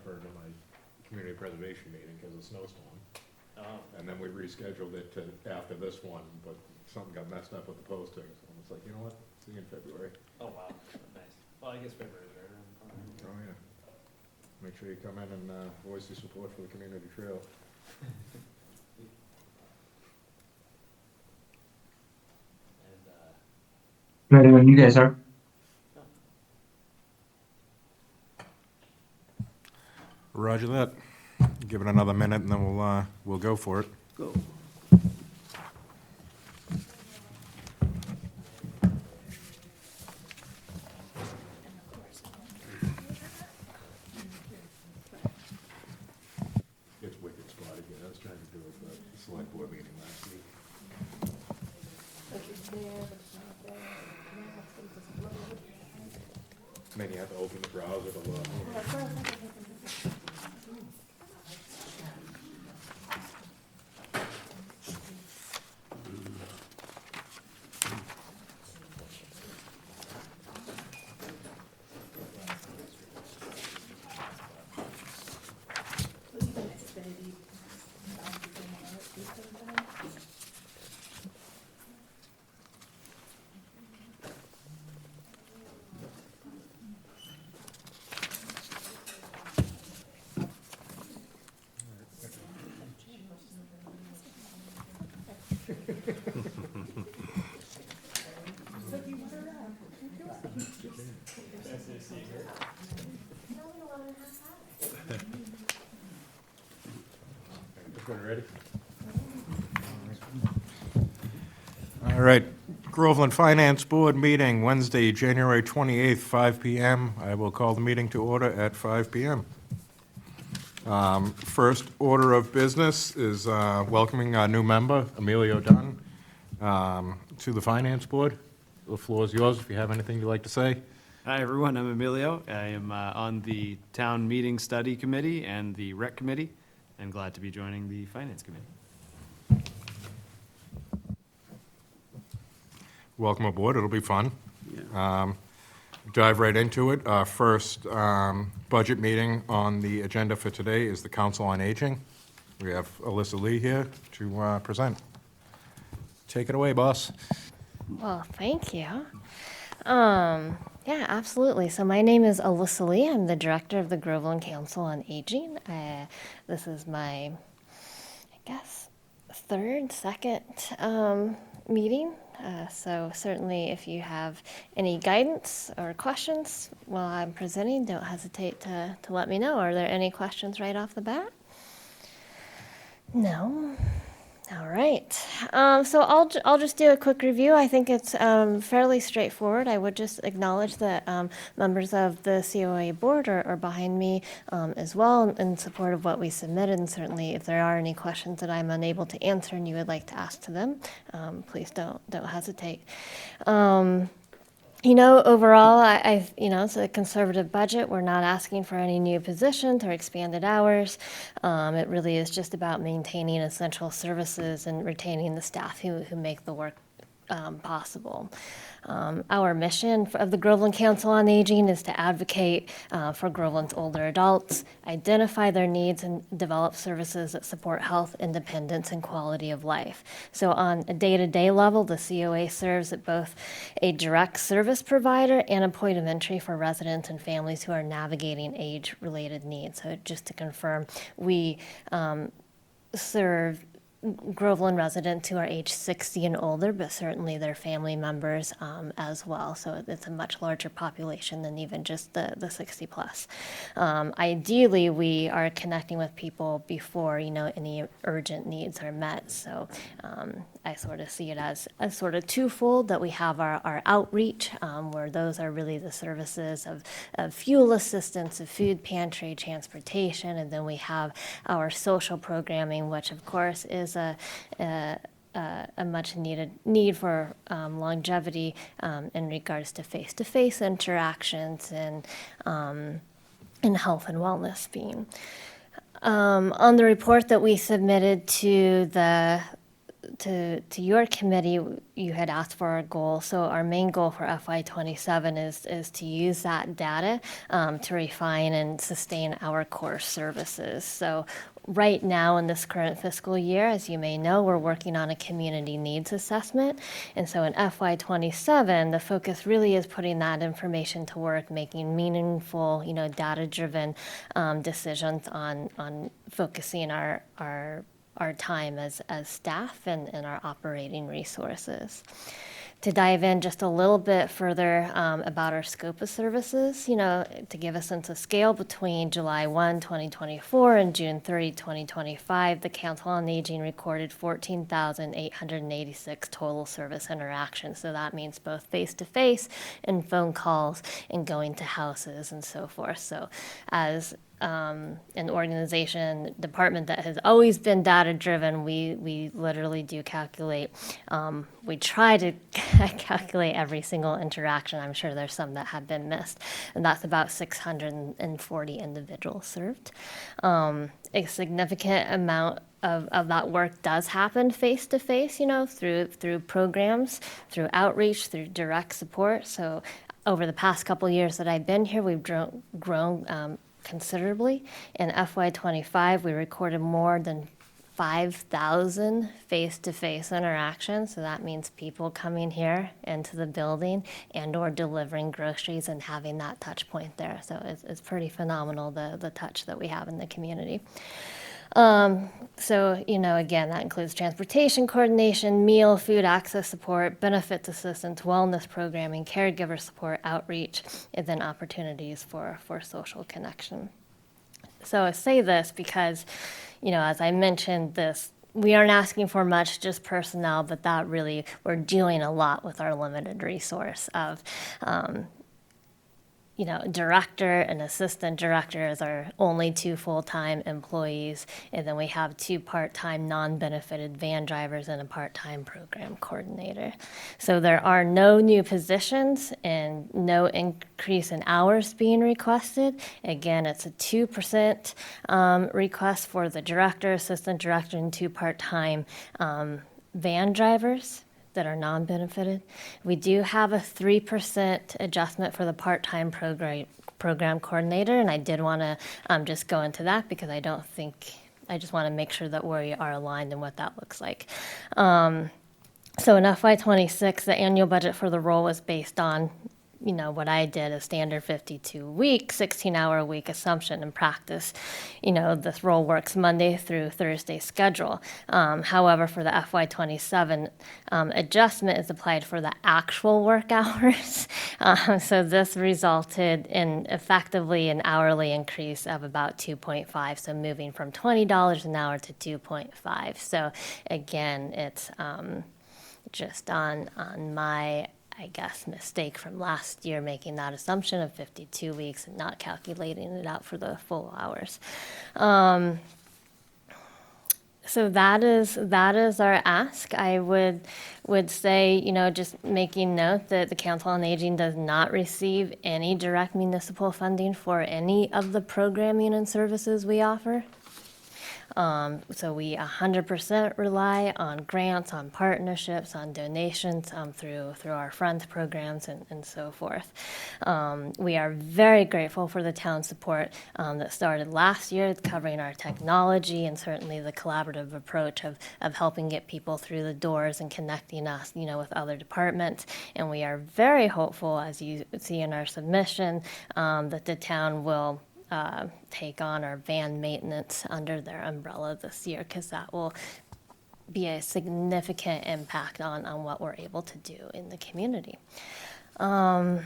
transferred to my community preservation meeting because of snowstorm. Oh, And then we rescheduled it to after this one, but something got messed up with the posting, so it's like, you know what, see you in February. oh wow, nice. Well, I guess February's right around the corner. Oh, yeah. Make sure you come in and voice your support for the community trail. And, Ready when you guys are. Roger that. Give it another minute and then we'll go for it. go. It's wicked spot again. I was trying to do it for the select board meeting last week. And then you have to open the browser to look. Everybody ready? All right, Groveland Finance Board meeting, Wednesday, January 28th, 5 PM. I will call the meeting to order at 5 PM. First order of business is welcoming our new member, Emilio Dunn, to the Finance Board. The floor is yours if you have anything you'd like to say. Hi, everyone. I'm Emilio. I am on the Town Meeting Study Committee and the Rec Committee, and glad to be joining the Finance Committee. Welcome aboard, it'll be fun. Dive right into it. Our first budget meeting on the agenda for today is the Council on Aging. We have Alyssa Lee here to present. Take it away, boss. Well, thank you. Yeah, absolutely. So my name is Alyssa Lee. I'm the director of the Groveland Council on Aging. This is my, I guess, second meeting. So certainly if you have any guidance or questions while I'm presenting, don't hesitate to let me know. Are there any questions right off the bat? No. All right. So I'll just do a quick review. I think it's fairly straightforward. I would just acknowledge that members of the COA board are behind me as well in support of what we submitted. And certainly, if there are any questions that I'm unable to answer and you would like to ask to them, please don't hesitate. Overall, it's a conservative budget. We're not asking for any new positions or expanded hours. It really is just about maintaining essential services and retaining the staff who make the work possible. Our mission of the Groveland Council on Aging is to advocate for Groveland's older adults, identify their needs, and develop services that support health, independence, and quality of life. So on a day-to-day level, the COA serves as both a direct service provider and a point of entry for residents and families who are navigating age-related needs. So just to confirm, we serve Groveland residents who are age 60 and older, but certainly their family members as well. So it's a much larger population than even just the 60 plus. Ideally, we are connecting with people before any urgent needs are met. So I sort of see it as a sort of twofold, that we have our outreach, where those are really the services of fuel assistance, of food pantry, transportation, and then we have our social programming, which of course is a much needed need for longevity in regards to face-to-face interactions and health and wellness being. On the report that we submitted to to your committee, you had asked for our goal. So our main goal for FY27 is to use that data to refine and sustain our core services. So right now in this current fiscal year, as you may know, we're working on a community needs assessment. And so in FY27, the focus really is putting that information to work, making meaningful, data-driven decisions on focusing our time as staff and our operating resources. To dive in just a little bit further about our scope of services, to give a sense of scale, between July 1, 2024 and June 30, 2025, the Council on Aging recorded 14,886 total service interactions. So that means both face-to-face and phone calls and going to houses and so forth. So as an organization, department that has always been data-driven, we literally do calculate. We try to calculate every single interaction. I'm sure there's some that have been missed, and that's about 640 individuals served. A significant amount of that work does happen face-to-face, through programs, through outreach, through direct support. So over the past couple of years that I've been here, we've grown considerably. In FY25, we recorded more than 5,000 face-to-face interactions. So that means people coming here into the building and or delivering groceries and having that touch point there. So it's pretty phenomenal, the touch that we have in the community. So, again, that includes transportation coordination, meal, food access support, benefits assistance, wellness programming, caregiver support, outreach, and then opportunities for social connection. So I say this because, as I mentioned this, we aren't asking for much, just personnel, but that really, we're doing a lot with our limited resource of director and assistant director is our only 2 full-time employees, and then we have 2 part-time non-benefited van drivers and a part-time program coordinator. So there are no new positions and no increase in hours being requested. Again, it's a 2% request for the director, assistant director, and 2 part-time van drivers that are non-benefited. We do have a 3% adjustment for the part-time program coordinator, and I did want to just go into that because I just want to make sure that we are aligned in what that looks like. So in FY26, the annual budget for the role was based on what I did, a standard 52-week, 16-hour-a-week assumption. In practice, this role works Monday through Thursday schedule. However, for the FY27 adjustment is applied for the actual work hours. So this resulted in effectively an hourly increase of about 2.5, so moving from $20 an hour to 2.5. So again, it's just on my mistake from last year, making that assumption of 52 weeks and not calculating it out for the full hours. So that is our ask. I would say, just making note that the Council on Aging does not receive any direct municipal funding for any of the programming and services we offer. So we 100% rely on grants, on partnerships, on donations through our Friends programs and so forth. We are very grateful for the town support that started last year, covering our technology and certainly the collaborative approach of helping get people through the doors and connecting us, with other departments. And we are very hopeful, as you see in our submission, that the town will take on our van maintenance under their umbrella this year, because that will be a significant impact on what we're able to do in the community. So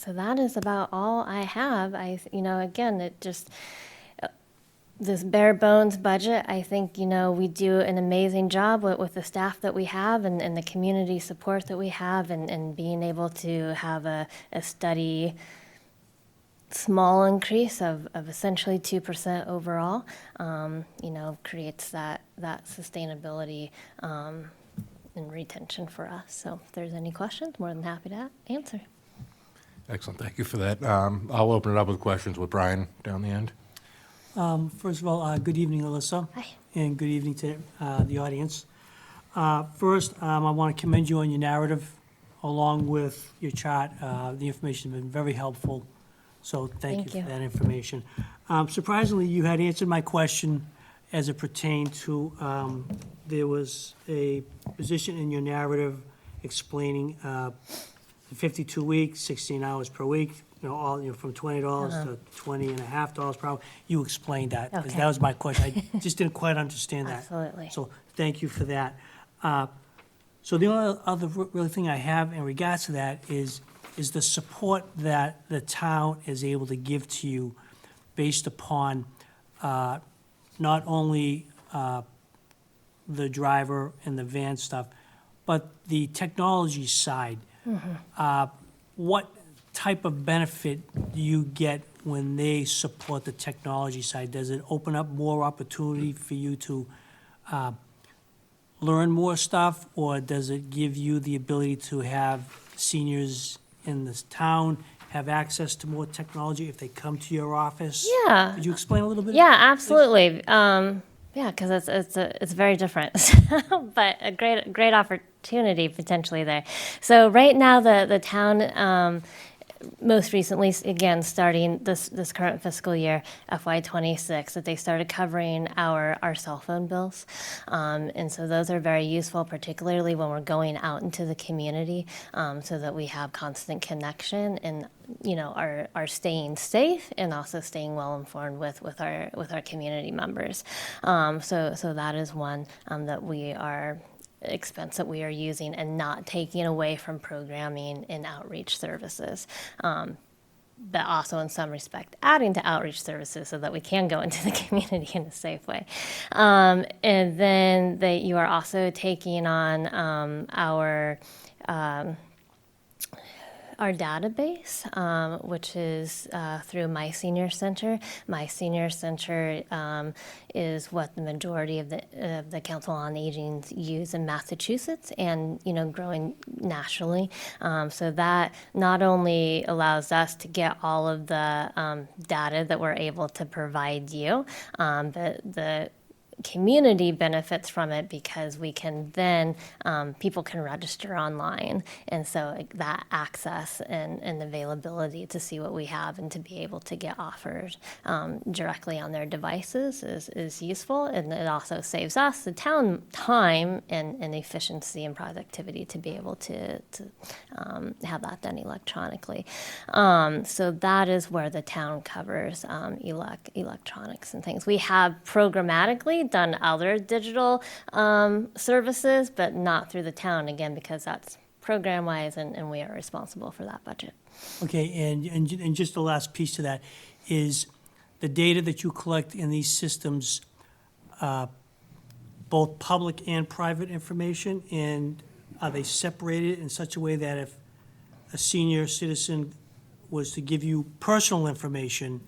that is about all I have. Again, it just, this bare bones budget, I think, we do an amazing job with the staff that we have and the community support that we have, and being able to have a steady, small increase of essentially 2% overall, creates that sustainability and retention for us. So if there's any questions, more than happy to answer. Excellent, thank you for that. I'll open it up with questions with Brian down the end. First of all, good evening, Alyssa. Hi. And good evening to the audience. First, I want to commend you on your narrative, along with your chart. The information has been very helpful, so thank Thank you you. for that information. Surprisingly, you had answered my question as it pertained to, there was a position in your narrative explaining the 52 weeks, 16 hours per week, from $20 to $20.50 per hour. You explained that, because Okay. that was my question. I just didn't quite understand that. Absolutely. So thank you for that. So the only other really thing I have in regards to that is the support that the town is able to give to you based upon not only the driver and the van stuff, but the technology side. What type of benefit do you get when they support the technology side? Does it open up more opportunity for you to learn more stuff, or does it give you the ability to have seniors in this town have access to more technology if they come to your office? Yeah. Could you explain a little bit? Yeah, absolutely. Yeah, because it's very different, but a great opportunity potentially there. So right now, the town, most recently, again, starting this current fiscal year, FY26, that they started covering our cell phone bills. And so those are very useful, particularly when we're going out into the community, so that we have constant connection and, are staying safe and also staying well informed with our community members. So that is one expense that we are using and not taking away from programming and outreach services. But also in some respect adding to outreach services so that we can go into the community in a safe way. And then you are also taking on our database, which is through My Senior Center. My Senior Center is what the majority of the Council on Aging use in Massachusetts and, growing nationally. So that not only allows us to get all of the data that we're able to provide you, but the community benefits from it because we can then, people can register online. And so that access and availability to see what we have and to be able to get offers directly on their devices is useful. And it also saves us, the town, time and efficiency and productivity to be able to have that done electronically. So that is where the town covers electronics and things. We have programmatically done other digital services, but not through the town, again, because that's program-wise, and we are responsible for that budget. Okay, and just the last piece to that is the data that you collect in these systems, both public and private information, and are they separated in such a way that if a senior citizen was to give you personal information,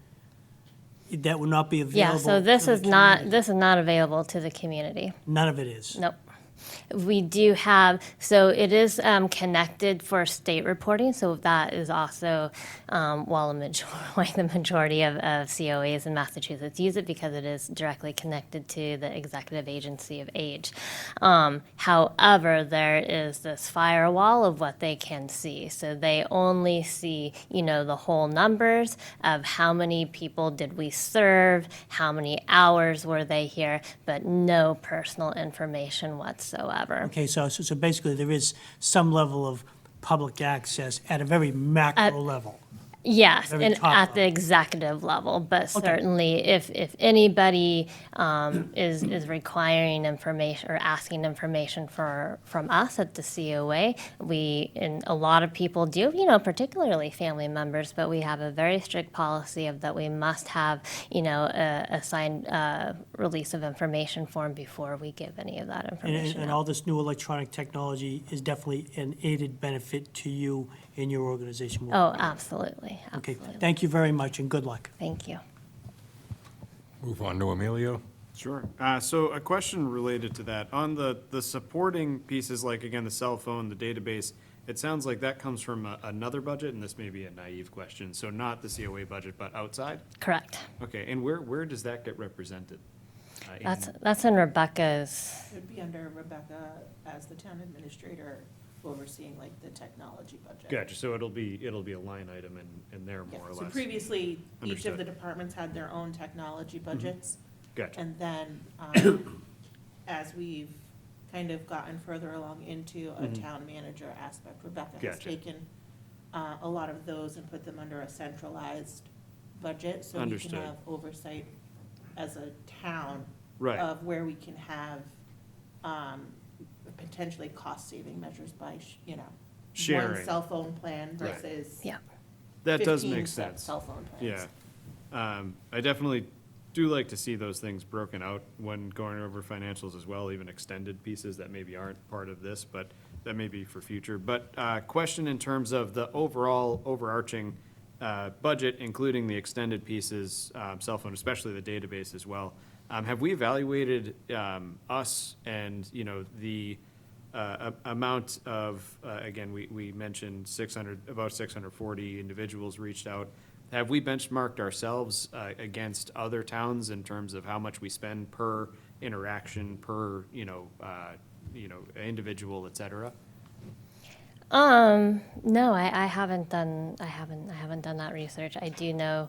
that would not be available? Yeah, so this to the is not community? available to the community. None of it is? Nope. We do have, so it is connected for state reporting, so that is also, while the majority of COAs in Massachusetts use it because it is directly connected to the Executive Agency of Age. However, there is this firewall of what they can see. So they only see, the whole numbers of how many people did we serve, how many hours were they here, but no personal information whatsoever. Okay, so basically there is some level of public access at a very macro level. Yes, Very and top at the level. executive level, but Okay. certainly if anybody is requiring information or asking information from us at the COA, and a lot of people do, particularly family members, but we have a very strict policy of that we must have, a signed release of information form before we give any of that information And out. all this new electronic technology is definitely an aided benefit to you and your organization. Oh, absolutely, Okay, absolutely. thank you very much and good luck. Thank you. Move on to Emilio. Sure. So a question related to that. On the supporting pieces, like, again, the cell phone, the database, It sounds like that comes from another budget, and this may be a naive question, so not the COA budget, but outside? Correct. Okay, and where does that get represented? In- That's in Rebecca's, It'd be under Rebecca as the town administrator overseeing like the technology budget. Gotcha, so it'll be a line item in there Yeah, more or so less. previously, each Understood. of the departments had their own technology budgets. Gotcha, And then, as we've kind of gotten further along into a town manager aspect, Rebecca has Gotcha. taken a lot of those and put them under a centralized budget, so we can Understood. have oversight as a town right, of where we can have potentially cost-saving measures by, Sharing. one cell phone plan Right. versus yeah. that does 15 make sense. cell phone Yeah. plans. I definitely do like to see those things broken out when going over financials as well, even extended pieces that maybe aren't part of this, but that may be for future. But question in terms of the overall overarching budget, including the extended pieces, cell phone, especially the database as well. Have we evaluated us and, the amount of, again, we mentioned about 640 individuals reached out. Have we benchmarked ourselves against other towns in terms of how much we spend per interaction, per, individual, et cetera? No, I haven't done that research. I do know,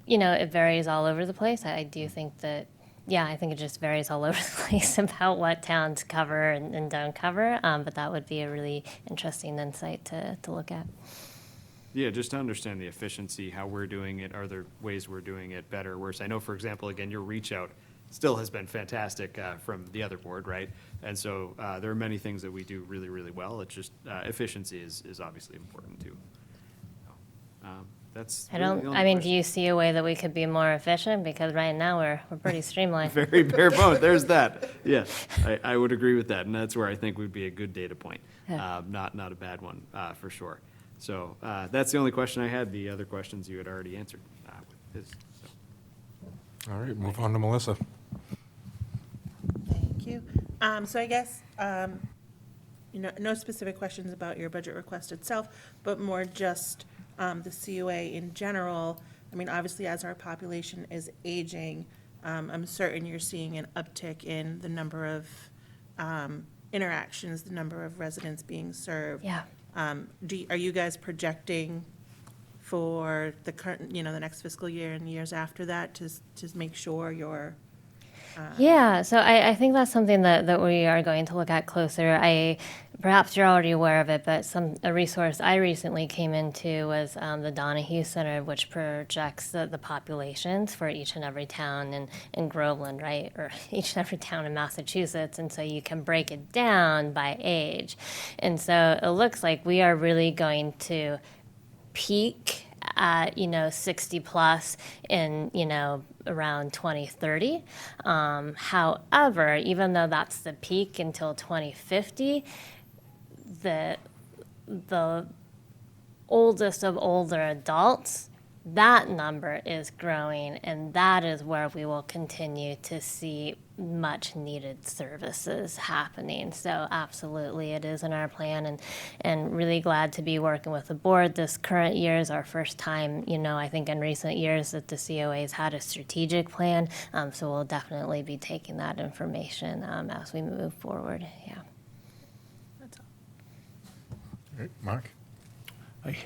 it varies all over the place. I do think that, yeah, I think it just varies all over the place about what towns cover and don't cover. But that would be a really interesting insight to look at. Yeah, just to understand the efficiency, how we're doing it, are there ways we're doing it better, worse? I know, for example, again, your reach out still has been fantastic from the other board, right? And so there are many things that we do really, really well. It's just efficiency is obviously important too. So, that's really the only Do question. you see a way that we could be more efficient? Because right now we're pretty streamlined. Very bare bones, there's that. Yes, I would agree with that, and that's where I think would be a good data point. Yeah. Not a bad one, for sure. So that's the only question I had. The other questions you had already answered with this. So. All right, move on to Melissa. Thank you. So I guess, no specific questions about your budget request itself, but more just the COA in general. I mean, obviously, as our population is aging, I'm certain you're seeing an uptick in the number of interactions, the number of residents being served. Yeah. Are you guys projecting for the current, the next fiscal year and years after that to make sure you're Yeah, so I think that's something that we are going to look at closer. Perhaps you're already aware of it, but a resource I recently came into was the Donahue Center, which projects the populations for each and every town in Groveland, right? Or each and every town in Massachusetts. And so you can break it down by age. And so it looks like we are really going to peak at 60 plus in around 2030. However, even though that's the peak until 2050, the oldest of older adults, that number is growing, and that is where we will continue to see much needed services happening. So absolutely, it is in our plan, and really glad to be working with the board. This current year is our first time, I think in recent years that the COA's had a strategic plan. So we'll definitely be taking that information as we move forward. Yeah. All right, Mark? Hi.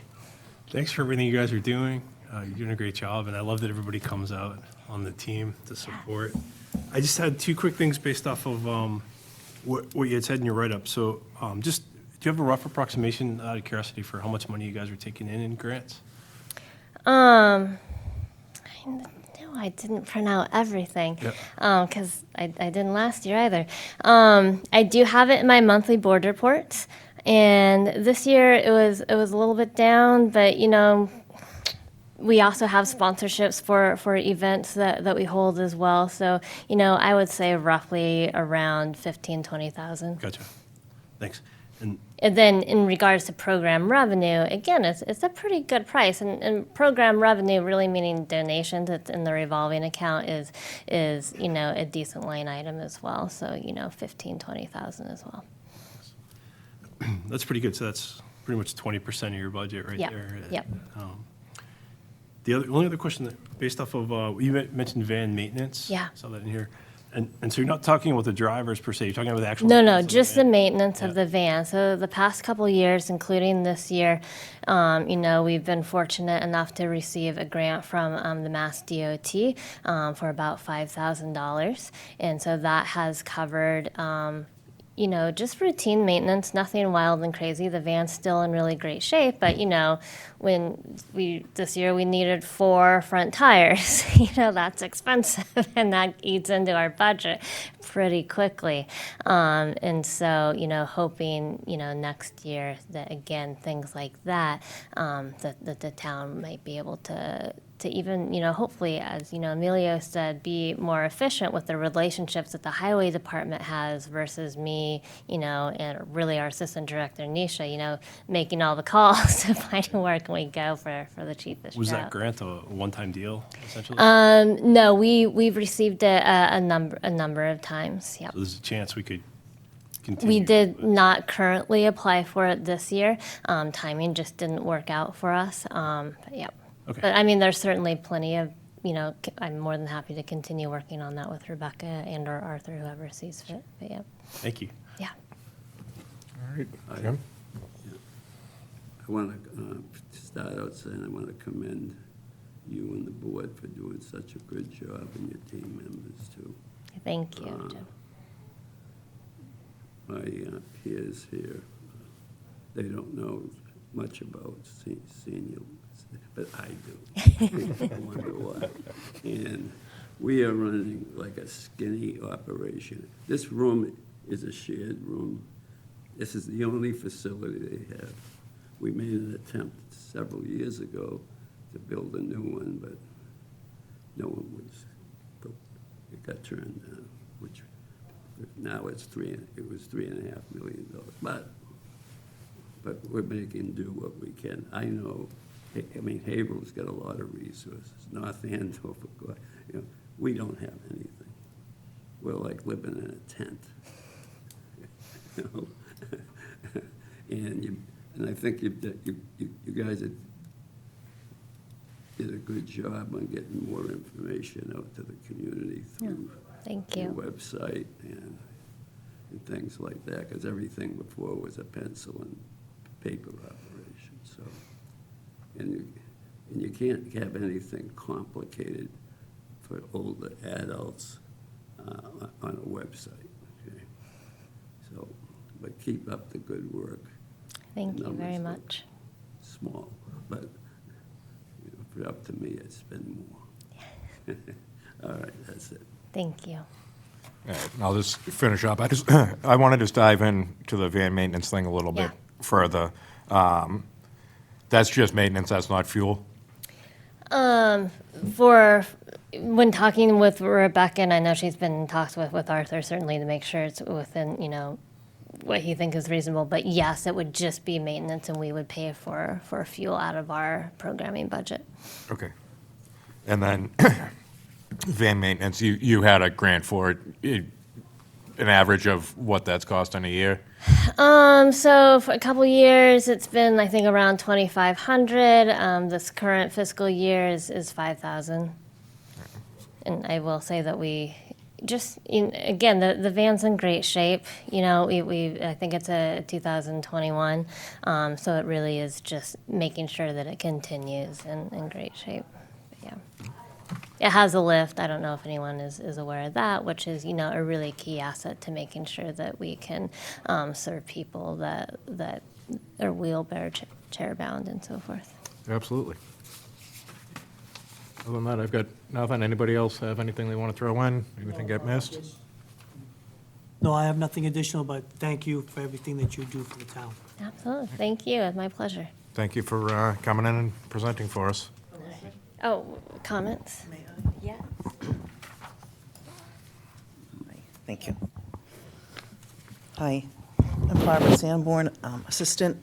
Thanks for everything you guys are doing. You're doing a great job, and I love that everybody comes out on the team to support. I just had two quick things based off of what you had said in your write-up. So do you have a rough approximation, out of curiosity, for how much money you guys are taking in grants? No, I didn't print out everything Yep. because I didn't last year either. I do have it in my monthly board reports, and this year it was a little bit down, but we also have sponsorships for events that we hold as well. So I would say roughly around 15,000-20,000. Gotcha. Thanks. And then in regards to program revenue, again, it's a pretty good price. And program revenue really meaning donations that's in the revolving account is a decent line item as well. So, 15,000-20,000 as well. That's pretty good. So that's pretty much 20% of your budget right Yep, there. yep. The only other question that, based off of, you mentioned van maintenance. Yeah. Saw that in here. And so you're not talking about the drivers per se, you're talking about the actual. No, maintenance of just the van? maintenance of Yeah. the van. So the past couple years, including this year, we've been fortunate enough to receive a grant from the Mass DOT for about $5,000. And so that has covered, just routine maintenance, nothing wild and crazy. The van's still in really great shape, but this year we needed 4 front tires. That's expensive, and that eats into our budget pretty quickly. And so, hoping, next year that again, things like that, that the town might be able to even, hopefully, as, Emilio said, be more efficient with the relationships that the highway department has versus me, and really our assistant director, Nisha, making all the calls to find where can we go for the cheapest Was that route. grant a one-time deal, essentially? No, we've received it a number of times, yep. So there's a chance we could continue. We did not currently apply for it this year. Timing just didn't work out for us, but yep. Okay. But there's certainly plenty of, I'm more than happy to continue working on that with Rebecca and or Arthur, whoever sees fit, but yeah, Thank you. yeah. All right, Jim? I want to start out saying I want to commend you and the board for doing such a good job, and your team members too. Thank you, Jim. My peers here, they don't know much about senior, but I do. I wonder why. And we are running like a skinny operation. This room is a shared room. This is the only facility they have. We made an attempt several years ago to build a new one, but no one was, it got turned down, which now it was $3.5 million. But we're making do what we can. I know, Haverhill's got a lot of resources. North Andover, we don't have anything. We're like living in a tent. And I think you guys did a good job on getting more information out to the community through Thank your you. website and things like that, because everything before was a pencil and paper operation, so. And you can't have anything complicated for older adults on a website, okay? So, but keep up the good work. Thank you very Numbers look much. Small, but if you're up to me, I'd spend more. All right, that's it. Thank you. All right, I'll just finish up. I want to just dive into the van maintenance thing a little bit further. That's just maintenance, that's not fuel? For when talking with Rebecca, and I know she's been in talks with Arthur, certainly to make sure it's within, what he thinks is reasonable. But yes, it would just be maintenance, and we would pay for fuel out of our programming budget. Okay. And then van maintenance, you had a grant for it, an average of what that's cost in a year? So for a couple years, it's been, I think, around 2,500. This current fiscal year is 5,000. And I will say that we just, again, the van's in great shape. I think it's a 2021. So it really is just making sure that it continues in great shape. But yeah. It has a lift. I don't know if anyone is aware of that, which is, a really key asset to making sure that we can serve people that are wheelchair chair bound and so forth. Absolutely. Other than that, I've got nothing. Anybody else have anything they want to throw in? Anything get missed? No, I have nothing additional, but thank you for everything that you do for the town. Absolutely. Thank you. It's my pleasure. Thank you for coming in and presenting for us. Oh, comments? Yeah. Thank you. Hi, I'm Barbara Sanborn, Assistant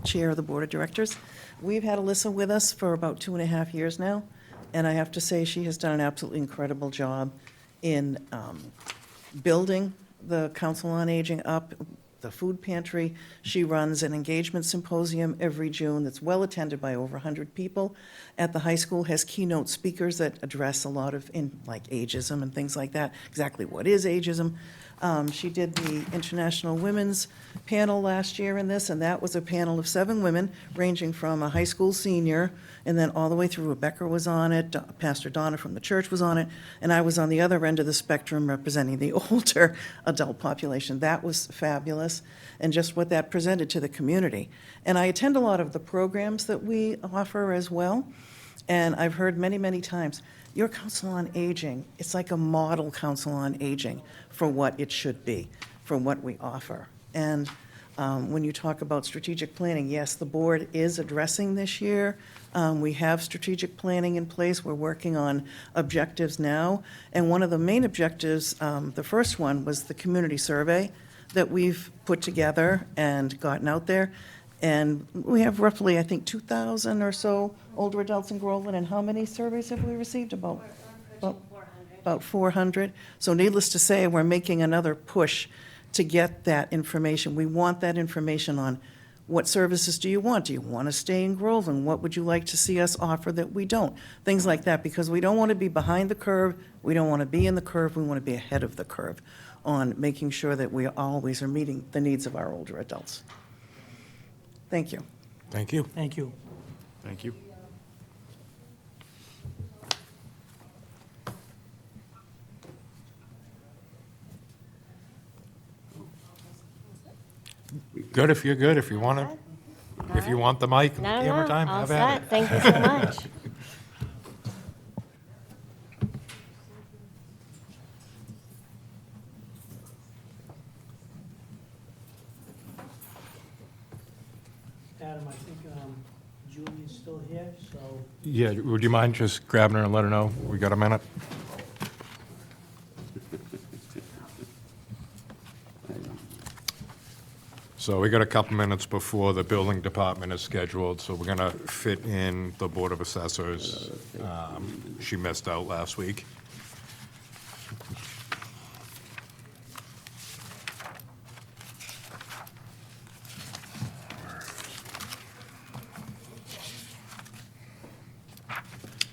Chair of the Board of Directors. We've had Alyssa with us for about 2.5 years now, and I have to say she has done an absolutely incredible job in building the Council on Aging up, the food pantry. She runs an engagement symposium every June that's well-attended by over 100 people at the high school, has keynote speakers that address a lot of, like ageism and things like that, exactly what is ageism. She did the International Women's Panel last year in this, and that was a panel of 7 women, ranging from a high school senior, and then all the way through. Rebecca was on it, Pastor Donna from the church was on it, and I was on the other end of the spectrum representing the older adult population. That was fabulous, and just what that presented to the community. And I attend a lot of the programs that we offer as well, and I've heard many, many times, your Council on Aging, it's like a model Council on Aging for what it should be, for what we offer. And when you talk about strategic planning, yes, the board is addressing this year. We have strategic planning in place. We're working on objectives now. And one of the main objectives, the first one, was the community survey that we've put together and gotten out there. And we have roughly, I think, 2,000 or so older adults in Groveland. And how many surveys have we received? About 400. So needless to say, we're making another push to get that information. We want that information on what services do you want? Do you want to stay in Groveland? What would you like to see us offer that we don't? Things like that, because we don't want to be behind the curve. We don't want to be in the curve. We want to be ahead of the curve on making sure that we always are meeting the needs of our older adults. Thank you. Thank you. Thank you. Thank you. Good if you're good, if you want to, if you want the mic, No, hammer no, time, all have at set. it. Thank you so much. Adam, I think Julie's still here, so. Yeah, would you mind just grabbing her and let her know we got a minute? So we got a couple minutes before the building department is scheduled, so we're gonna fit in the Board of Assessors. She missed out last week.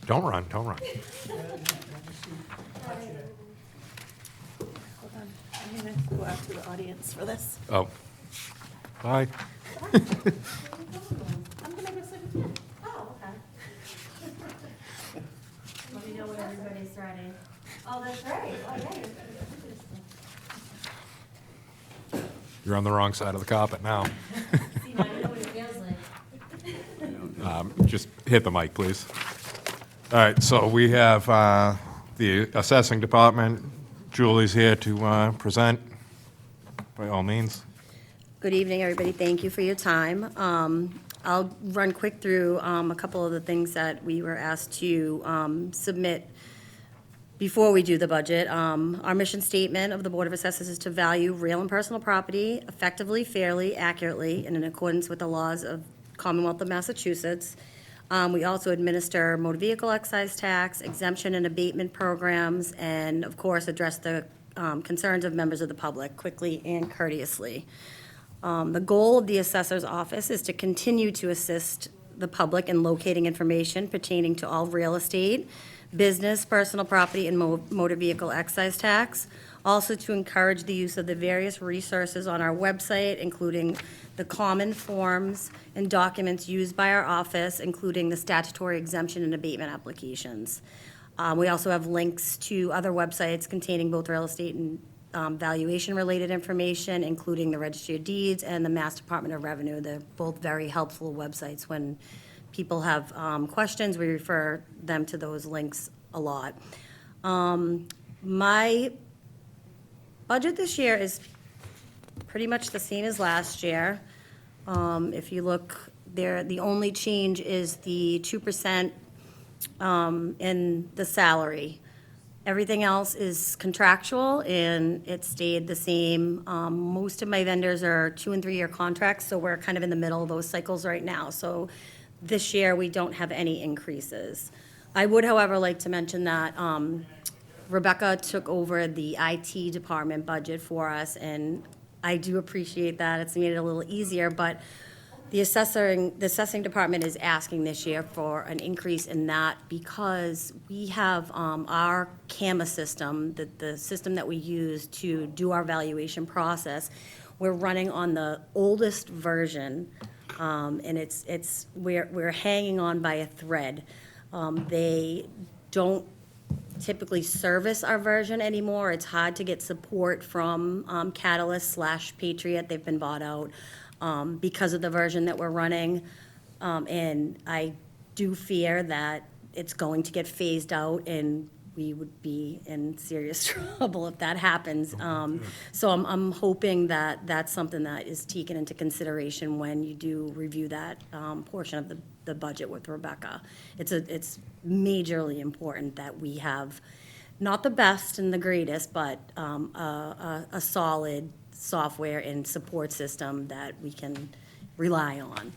Don't run, don't run. Hold on, I'm gonna go out to the audience for this. Oh. Bye. I'm gonna go sit with you. Oh, okay. Let me know when everybody's ready. Oh, that's right. Oh, yeah. You're on the wrong side of the carpet now. See, now you know what it feels like. Just hit the mic, please. All right, so we have the assessing department. Julie's here to present, by all means. Good evening, everybody. Thank you for your time. I'll run quick through a couple of the things that we were asked to submit before we do the budget. Our mission statement of the Board of Assessors is to value real and personal property effectively, fairly, accurately, and in accordance with the laws of Commonwealth of Massachusetts. We also administer motor vehicle excise tax, exemption and abatement programs, and of course, address the concerns of members of the public quickly and courteously. The goal of the assessor's office is to continue to assist the public in locating information pertaining to all real estate, business, personal property, and motor vehicle excise tax. Also to encourage the use of the various resources on our website, including the common forms and documents used by our office, including the statutory exemption and abatement applications. We also have links to other websites containing both real estate and valuation-related information, including the Registry of Deeds and the Mass Department of Revenue. They're both very helpful websites. When people have questions, we refer them to those links a lot. My budget this year is pretty much the same as last year. If you look there, the only change is the 2% in the salary. Everything else is contractual, and it stayed the same. Most of my vendors are 2- and 3-year contracts, so we're kind of in the middle of those cycles right now. So this year, we don't have any increases. I would, however, like to mention that Rebecca took over the IT department budget for us, and I do appreciate that. It's made it a little easier, but the assessing department is asking this year for an increase in that because we have our CAMA system, the system that we use to do our valuation process. We're running on the oldest version, and we're hanging on by a thread. They don't typically service our version anymore. It's hard to get support from Catalyst/Patriot. They've been bought out because of the version that we're running. And I do fear that it's going to get phased out and we would be in serious trouble if that happens. So I'm hoping that that's something that is taken into consideration when you do review that portion of the budget with Rebecca. It's majorly important that we have not the best and the greatest, but a solid software and support system that we can rely on.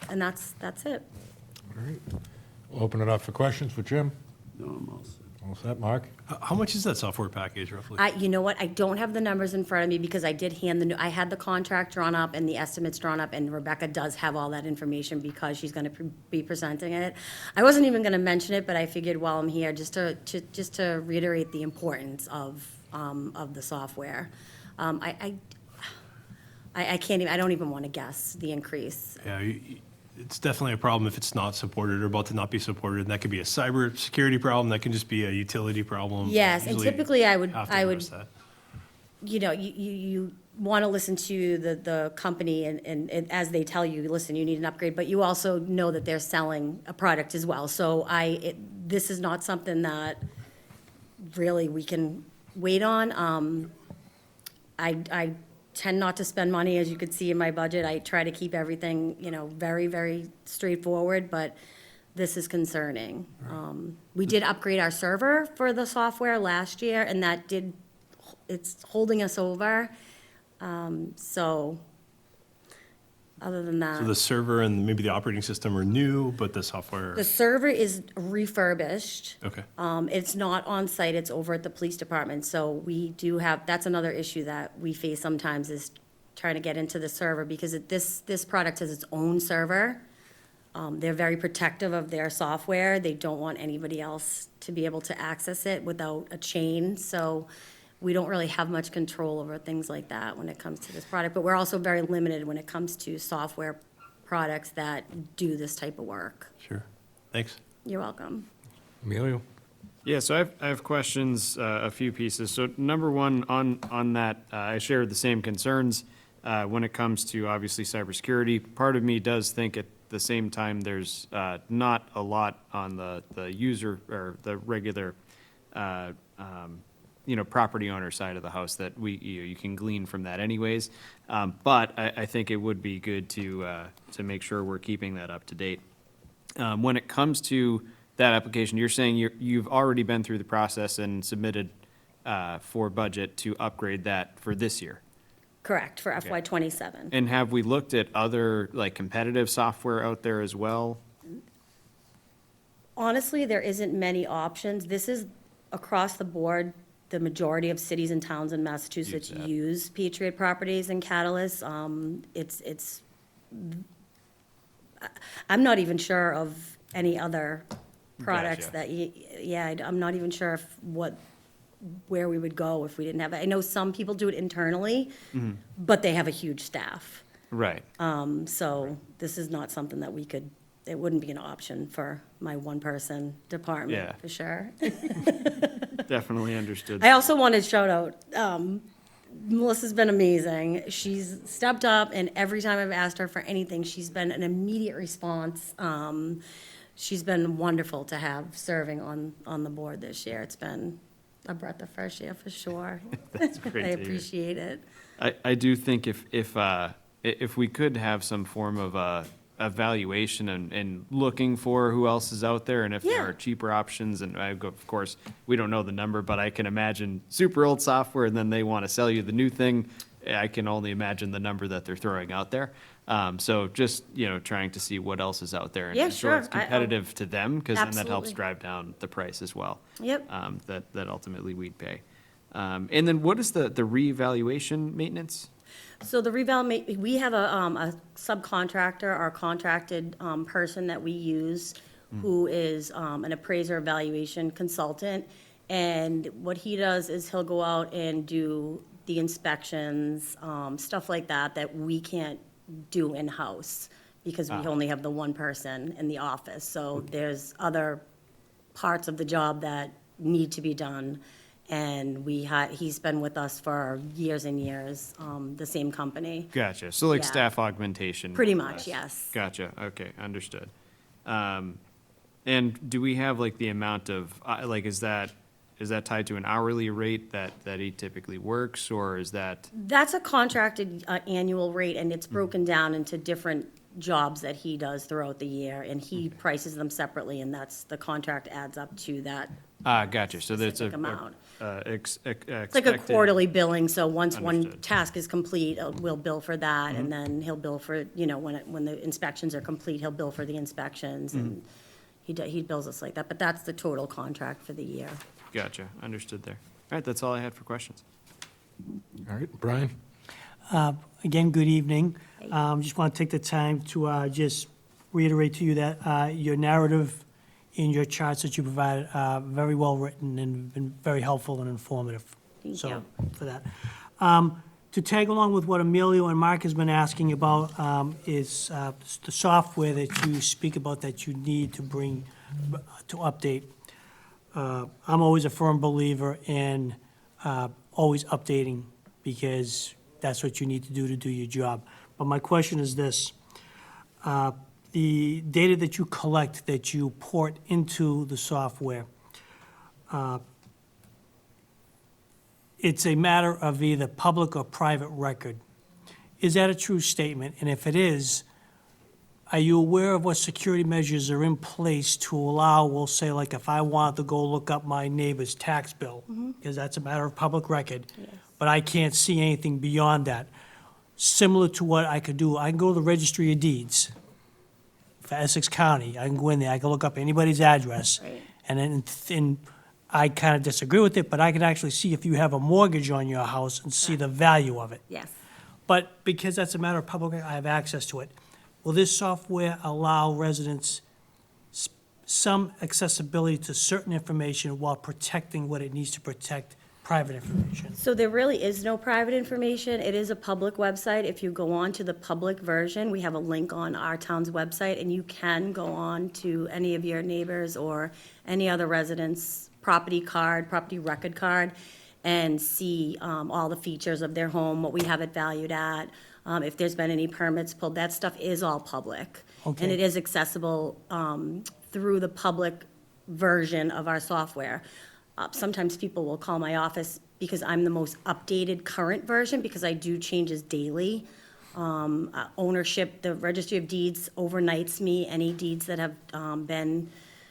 And that's it. All right. We'll open it up for questions for Jim. No, I'm all set. All set, Mark? How much is that software package roughly? You know what, I don't have the numbers in front of me because I did I had the contract drawn up and the estimates drawn up, and Rebecca does have all that information because she's gonna be presenting it. I wasn't even gonna mention it, but I figured while I'm here, just to reiterate the importance of the software. I can't even, I don't even wanna guess the increase. Yeah, it's definitely a problem if it's not supported or about to not be supported. And that could be a cybersecurity problem, that can just be a utility problem. Yes, and Usually typically I would, have to address that. you know, you want to listen to the company and as they tell you, listen, you need an upgrade, but you also know that they're selling a product as well. So this is not something that really we can wait on. I tend not to spend money, as you could see in my budget. I try to keep everything, very, very straightforward, but this is concerning. We did upgrade our server for the software last year, and it's holding us over. So, other than that. So the server and maybe the operating system are new, but the software, The server is refurbished. okay. It's not on-site, it's over at the police department, so we do have, that's another issue that we face sometimes is trying to get into the server, because this product has its own server. They're very protective of their software, they don't want anybody else to be able to access it without a chain, so we don't really have much control over things like that when it comes to this product, but we're also very limited when it comes to software products that do this type of work. Sure. Thanks. You're welcome. Emilio? Yeah, so I have questions, a few pieces. So number one, on that, I shared the same concerns when it comes to obviously cybersecurity. Part of me does think at the same time there's not a lot on the user or the regular property owner side of the house that you can glean from that anyways. But I think it would be good to make sure we're keeping that up to date. When it comes to that application, you're saying you've already been through the process and submitted for budget to upgrade that for this year. Correct, for FY '27. And have we looked at other competitive software out there as well? Honestly, there isn't many options. This is across the board. The majority of cities and towns in Massachusetts Use that. use Patriot Properties and Catalyst. I'm not even sure of any other products Gotcha. that, I'm not even sure where we would go if we didn't have it. I know some people do it internally, but they have a huge staff. Right. So this is not something that it wouldn't be an option for my one-person department, Yeah. for sure. Definitely understood. I also wanted to shout out, Melissa's been amazing. She's stepped up, and every time I've asked her for anything, she's been an immediate response. She's been wonderful to have serving on the board this year. It's been a breath of fresh air for sure. That's great I to hear. appreciate it. I do think if we could have some form of evaluation and looking for who else is out there and if there Yeah. are cheaper options, and of course, we don't know the number, but I can imagine super old software and then they want to sell you the new thing. I can only imagine the number that they're throwing out there. So just, trying to see what else is out there. Yeah, and ensure sure. it's competitive to them, because then that helps Absolutely. drive down the price as well. Yep. That ultimately we'd pay. And then what is the reevaluation maintenance? So the we have a subcontractor, our contracted person that we use, who is an appraiser evaluation consultant. And what he does is he'll go out and do the inspections, stuff like that, that we can't do in-house because we only have the one person in the office. So there's other parts of the job that need to be done. And he's been with us for years and years, the same company. Gotcha. So like Yeah. staff augmentation. Pretty much, yes. Gotcha. Okay, understood. And do we have like the amount of, like, is that tied to an hourly rate that he typically works, or is that? That's a contracted annual rate, and it's broken down into different jobs that he does throughout the year, and he prices them separately, and the contract adds up to that. Gotcha. So that's a Specific amount. It's It's like a quarterly billing, so once one Understood. task is complete, we'll bill for that, and then he'll bill for, when the inspections are complete, he'll bill for the inspections, and he bills us like that, but that's the total contract for the year. Gotcha. Understood there. All right, that's all I had for questions. All right, Brian? Again, good evening. Just want to take the time to just reiterate to you that your narrative in your charts that you provided are very well written and been very helpful and informative. Thank So, you. for that. To tag along with what Emilio and Mark has been asking about is the software that you speak about that you need to bring, to update. I'm always a firm believer in always updating, because that's what you need to do your job. But my question is this: the data that you collect, that you port into the software, it's a matter of either public or private record. Is that a true statement? And if it is, are you aware of what security measures are in place to allow, we'll say, like, if I want to go look up my neighbor's tax bill, because that's a matter of public record, but I can't see anything beyond that. Similar to what I could do, I can go to the Registry of Deeds for Essex County. I can go in there, I can look up anybody's address. Right. And then I kind of disagree with it, but I can actually see if you have a mortgage on your house and see the value of it. Yes. But because that's a matter of public, I have access to it. Will this software allow residents some accessibility to certain information while protecting what it needs to protect, private information? So there really is no private information. It is a public website. If you go on to the public version, we have a link on our town's website, and you can go on to any of your neighbors or any other residents' property record card, and see all the features of their home, what we have it valued at, if there's been any permits pulled. That stuff is all public. Okay. And it is accessible through the public version of our software. Sometimes people will call my office because I'm the most updated current version, because I do changes daily. Ownership, the Registry of Deeds overnights me. Any deeds that have been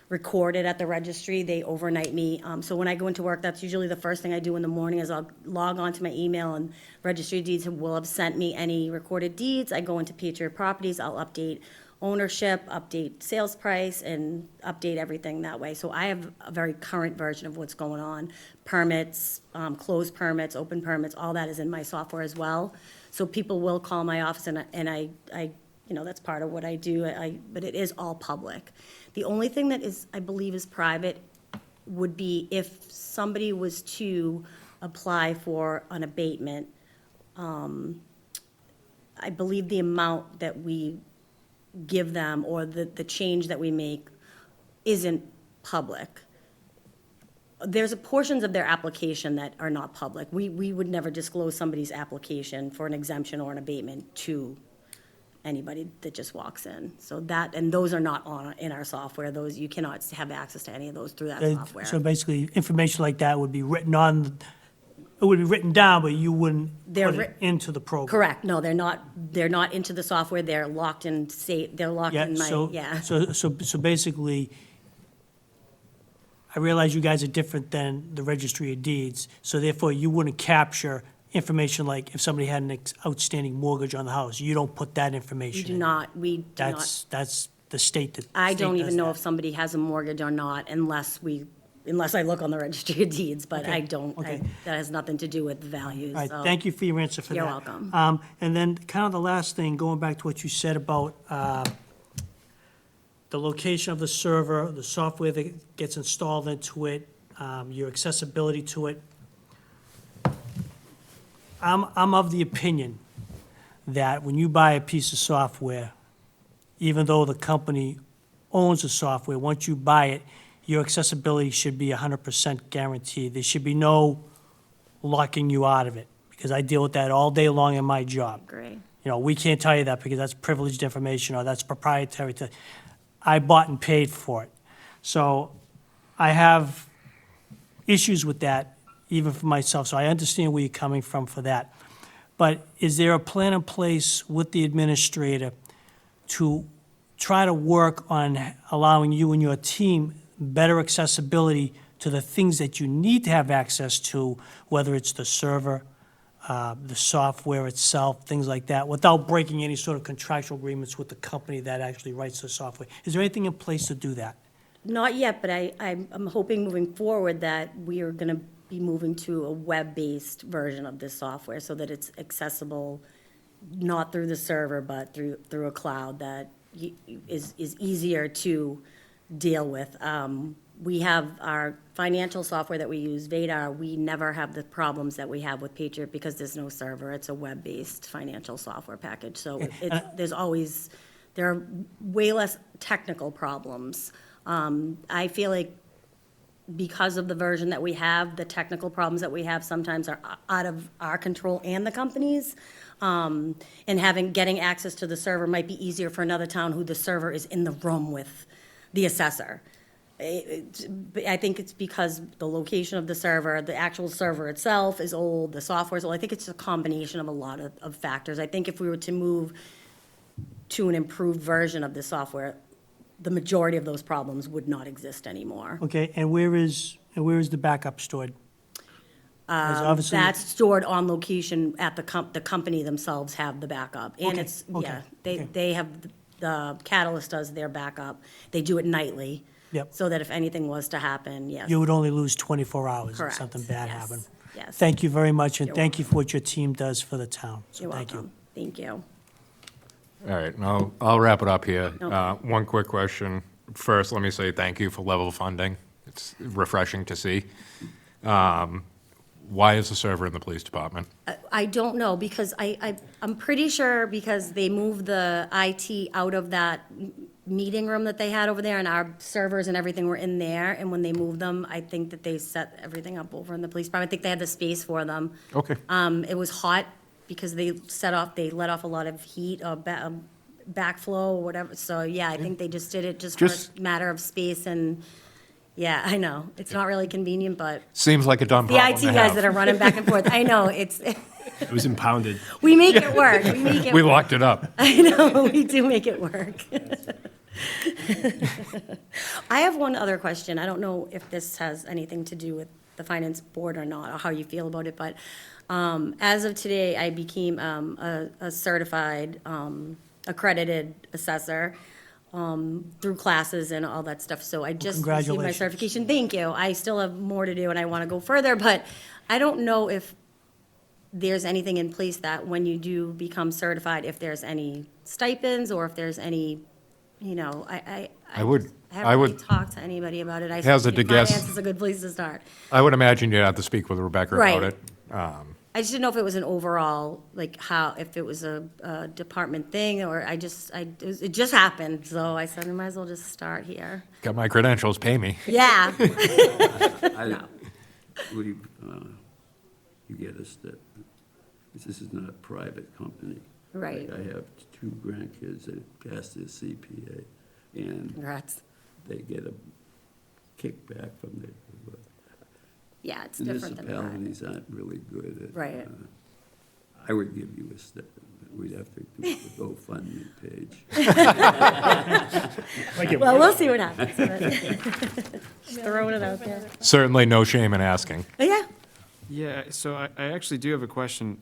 recorded at the registry, they overnight me. So when I go into work, that's usually the first thing I do in the morning, is I'll log on to my email, and Registry of Deeds will have sent me any recorded deeds. I go into Patriot Properties, I'll update ownership, update sales price, and update everything that way. So I have a very current version of what's going on. Permits, closed permits, open permits, all that is in my software as well. So people will call my office, and I that's part of what I do, but it is all public. The only thing that is, I believe, is private would be if somebody was to apply for an abatement. I believe the amount that we give them, or the change that we make, isn't public. There's portions of their application that are not public. We would never disclose somebody's application for an exemption or an abatement to anybody that just walks in. So that, and those are not in our software. Those, you cannot have access to any of those through that software. So basically, information like that would be written on, it would be written down, but you wouldn't They're put it into the program. Correct. No, they're not into the software. They're locked in, they're locked Yeah, in my, so, yeah. so basically, I realize you guys are different than the Registry of Deeds, so therefore you wouldn't capture information like if somebody had an outstanding mortgage on the house. You don't put that information We do in. not, we do not. That's the state that. I state don't does even know that. if somebody has a mortgage or not unless we unless I look on the registry of deeds, but I Okay, don't, okay. that has nothing to do with values, All right, so. thank you for your answer for that. You're welcome. And then kind of the last thing, going back to what you said about the location of the server, the software that gets installed into it, your accessibility to it. I'm of the opinion that when you buy a piece of software, even though the company owns the software, once you buy it, your accessibility should be 100% guaranteed. There should be no locking you out of it, because I deal with that all day long in my job. Agree. You know, we can't tell you that because that's privileged information or that's proprietary to, I bought and paid for it. So I have issues with that, even for myself, so I understand where you're coming from for that. But is there a plan in place with the administrator to try to work on allowing you and your team better accessibility to the things that you need to have access to, whether it's the server, the software itself, things like that, without breaking any sort of contractual agreements with the company that actually writes the software? Is there anything in place to do that? Not yet, but I'm hoping moving forward that we are gonna be moving to a web-based version of this software so that it's accessible, not through the server, but through a cloud that is easier to deal with. We have our financial software that we use, Vadar. We never have the problems that we have with Patriot because there's no server. It's a web-based financial software package. So there are way less technical problems. I feel like because of the version that we have, the technical problems that we have sometimes are out of our control and the company's. And getting access to the server might be easier for another town who the server is in the room with the assessor. I think it's because the location of the server, the actual server itself is old, the software's old. I think it's a combination of a lot of factors. I think if we were to move to an improved version of the software, the majority of those problems would not exist anymore. Okay, and where is the backup stored? 'Cause obviously- That's stored on location at the company themselves have the backup. And Okay, it's, okay, yeah, okay. they have, the Catalyst does their backup. They do it nightly. Yep. So that if anything was to happen, yes. You would only lose 24 hours if Correct, something bad yes, happened. yes. Thank you very much, and You're thank you for what your team does for the town. So You're thank you. welcome. Thank you. All right, and I'll wrap it up here. Okay. One quick question. First, let me say thank you for level funding. It's refreshing to see. Why is the server in the police department? I don't know, because I'm pretty sure because they moved the IT out of that meeting room that they had over there, and our servers and everything were in there, and when they moved them, I think that they set everything up over in the police department. I think they had the space for them. Okay. It was hot because they let off a lot of heat or backflow or whatever, so yeah, I think they just did it just for Just- a matter of space and, yeah, I know, it's not really convenient, but Seems like a dumb the problem IT to guys have. that are running back and forth, I know, it's, It was impounded. we make it work, we make it We work. locked it up. I know, we do make it work. I have one other question. I don't know if this has anything to do with the finance board or not, or how you feel about it, but as of today, I became a certified, accredited assessor through classes and all that stuff. So I just received my congratulations. certification. Thank you. I still have more to do and I want to go further, but I don't know if there's anything in place that when you do become certified, if there's any stipends or if there's any, I I would haven't really talked to anybody about it. I hazard think to guess- Finance is a good place to start. I would imagine you'd have to speak with Rebecca about Right. it. I just didn't know if it was an overall, like if it was a department thing or it just happened. So I said, I might as well just start here. Got my credentials, pay me. Yeah. You get a step. This is not a private company. Right. I have 2 grandkids that passed their CPA, and Congrats. they get a kickback from the Yeah, it's different than that. municipalities aren't really good at. Right. I would give you a step. We'd have to do the GoFundMe page. Well, we'll see what happens. but- Just throwing it out there. Certainly no shame in asking. But yeah, Yeah, so I actually do have a question,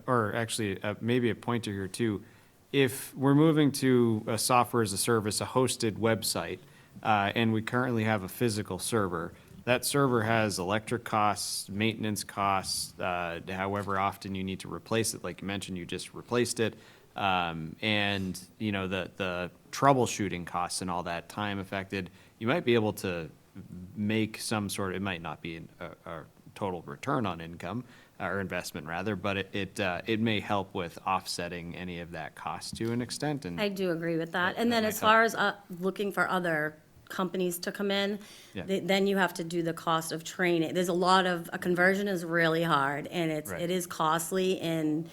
or actually, maybe a pointer here too. If we're moving to a software as a service, a hosted website, and we currently have a physical server, that server has electric costs, maintenance costs, however often you need to replace it. Like you mentioned, you just replaced it. And, you know, the troubleshooting costs and all that time affected, you might be able to make some sort, it might not be a total return on income, or investment rather, but it may help with offsetting any of that cost to an extent, and. I do agree with that. And That then might as far as looking for other companies to come in, Yeah. then you have to do the cost of training. There's a lot of, a conversion is really hard, and Right. it is costly, and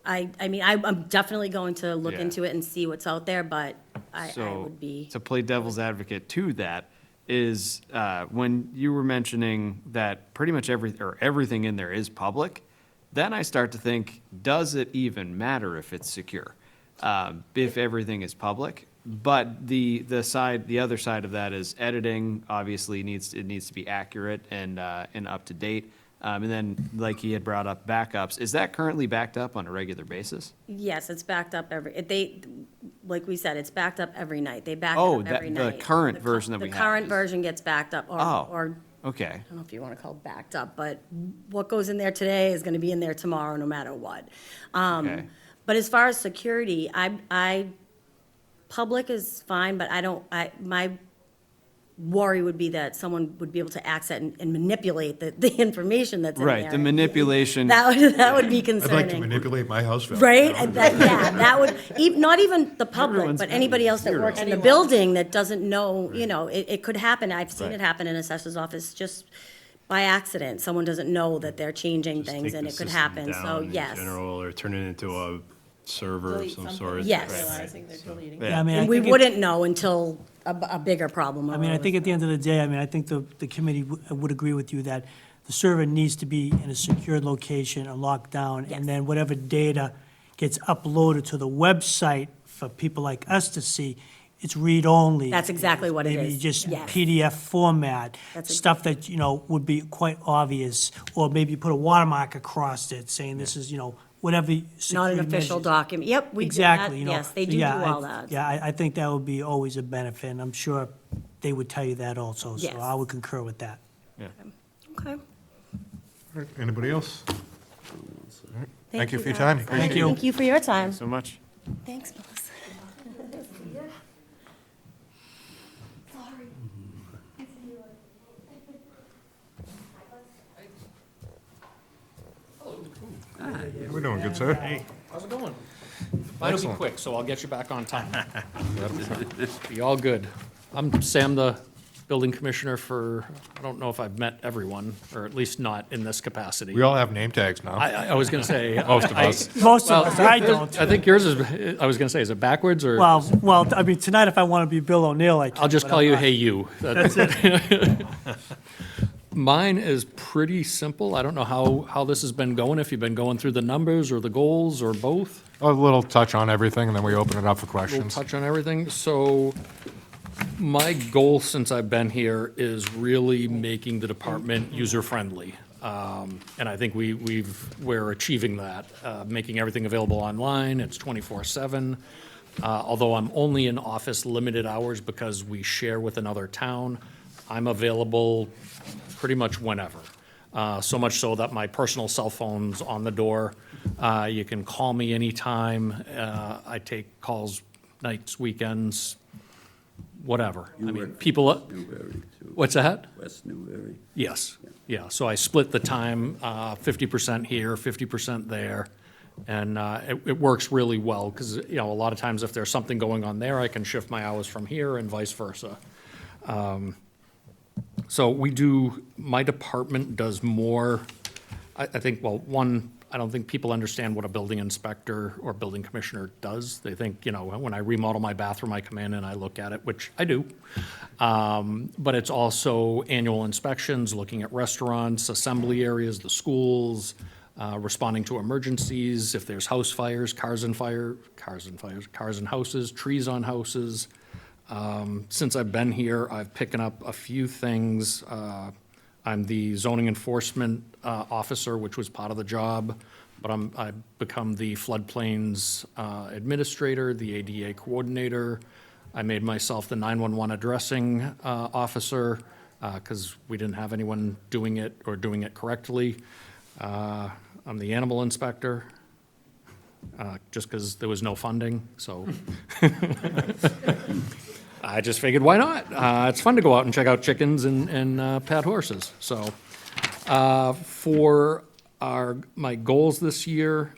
I mean, I'm definitely going to look Yeah. into it and see what's out there, but I So, would be. to play devil's advocate to that, is, when you were mentioning that pretty much everything in there is public, then I start to think, does it even matter if it's secure? If everything is public? But the other side of that is editing, obviously needs to be accurate and up to date. And then, like he had brought up, backups. Is that currently backed up on a regular basis? Yes, it's backed up like we said, it's backed up every night. They back it Oh, up that- every the night. current cu- version that we have The current is- version gets backed up, Oh. or Okay. I don't know if you want to call it backed up, but what goes in there today is going to be in there tomorrow, no matter what. Okay. But as far as security, public is fine, but my worry would be that someone would be able to access and manipulate the information that's in there. Right, the manipulation. That would be I'd like to concerning. manipulate my house value. Right, and that would, not even the public, Everyone's but anybody else that zero. works in the building that doesn't know, you know, it could happen. I've seen Right. it happen in assessor's office just by accident. Someone doesn't know that they're changing Just things take and the it could system happen, so down in yes. general, or turn it into a server of Delete some something, sort. Yes. realizing they're deleting. Yeah. Yeah, I mean, I And we think it- wouldn't know until a bigger problem I mean, I arose. think at the end of the day, I mean, I think the committee would agree with you that the server needs to be in a secured location or locked down, Yes. and then whatever data gets uploaded to the website for people like us to see, it's read-only. That's exactly what it Maybe is. just Yes. PDF format, That's stuff that, you know, would be quite obvious, or maybe put a watermark across it saying this is, you know, whatever. Not an security official measures. document. Yep, we do that. Exactly, you know. Yes, they So, do yeah, all that. Yeah, I think that would be always a benefit, and I'm sure they would tell you that also. Yes. So I would concur with that. Okay. Anybody else? Thank you for your guys. time. Thank Appreciate you. Thank you for your time. So much. Thanks, Melissa. We're doing good, sir. How's it going? Mine'll be Excellent. quick, so I'll get you back on time. Be all good. I'm Sam, the building commissioner for, I don't know if I've met everyone, or at least not in this capacity. We all have name tags now. I was gonna say. Most of us. Most of us, I don't. I think yours is, I was gonna say, is it backwards, or? Well, I mean, tonight if I want to be Bill O'Neill, I can. I'll just but call I'm you not. Hey You. That's it. Mine is pretty simple. I don't know how this has been going, if you've been going through the numbers or the goals or both. A little touch on everything, and then we open it up for We'll questions. touch on everything. So my goal since I've been here is really making the department user-friendly. And I think we're achieving that, making everything available online. It's 24/7. Although I'm only in office limited hours because we share with another town, I'm available pretty much whenever. So much so that my personal cell phone's on the door. You can call me anytime. I take calls nights, weekends, whatever. I mean, people, Newberry, too. what's that? West Newberry. Yes, yeah, so I split the time, 50% here, 50% there, and it works really well, because, you know, a lot of times if there's something going on there, I can shift my hours from here and vice versa. So my department does more, I think, well, one, I don't think people understand what a building inspector or building commissioner does. They think, you know, when I remodel my bathroom, I come in and I look at it, which I do. But it's also annual inspections, looking at restaurants, assembly areas, the schools, responding to emergencies, if there's house fires, cars and houses, trees on houses. Since I've been here, I've picked up a few things. I'm the zoning enforcement officer, which was part of the job, but I've become the floodplains administrator, the ADA coordinator. I made myself the 911 addressing officer, because we didn't have anyone doing it or doing it correctly. I'm the animal inspector, just because there was no funding, so. I just figured, why not? It's fun to go out and check out chickens and pat horses, so. For my goals this year,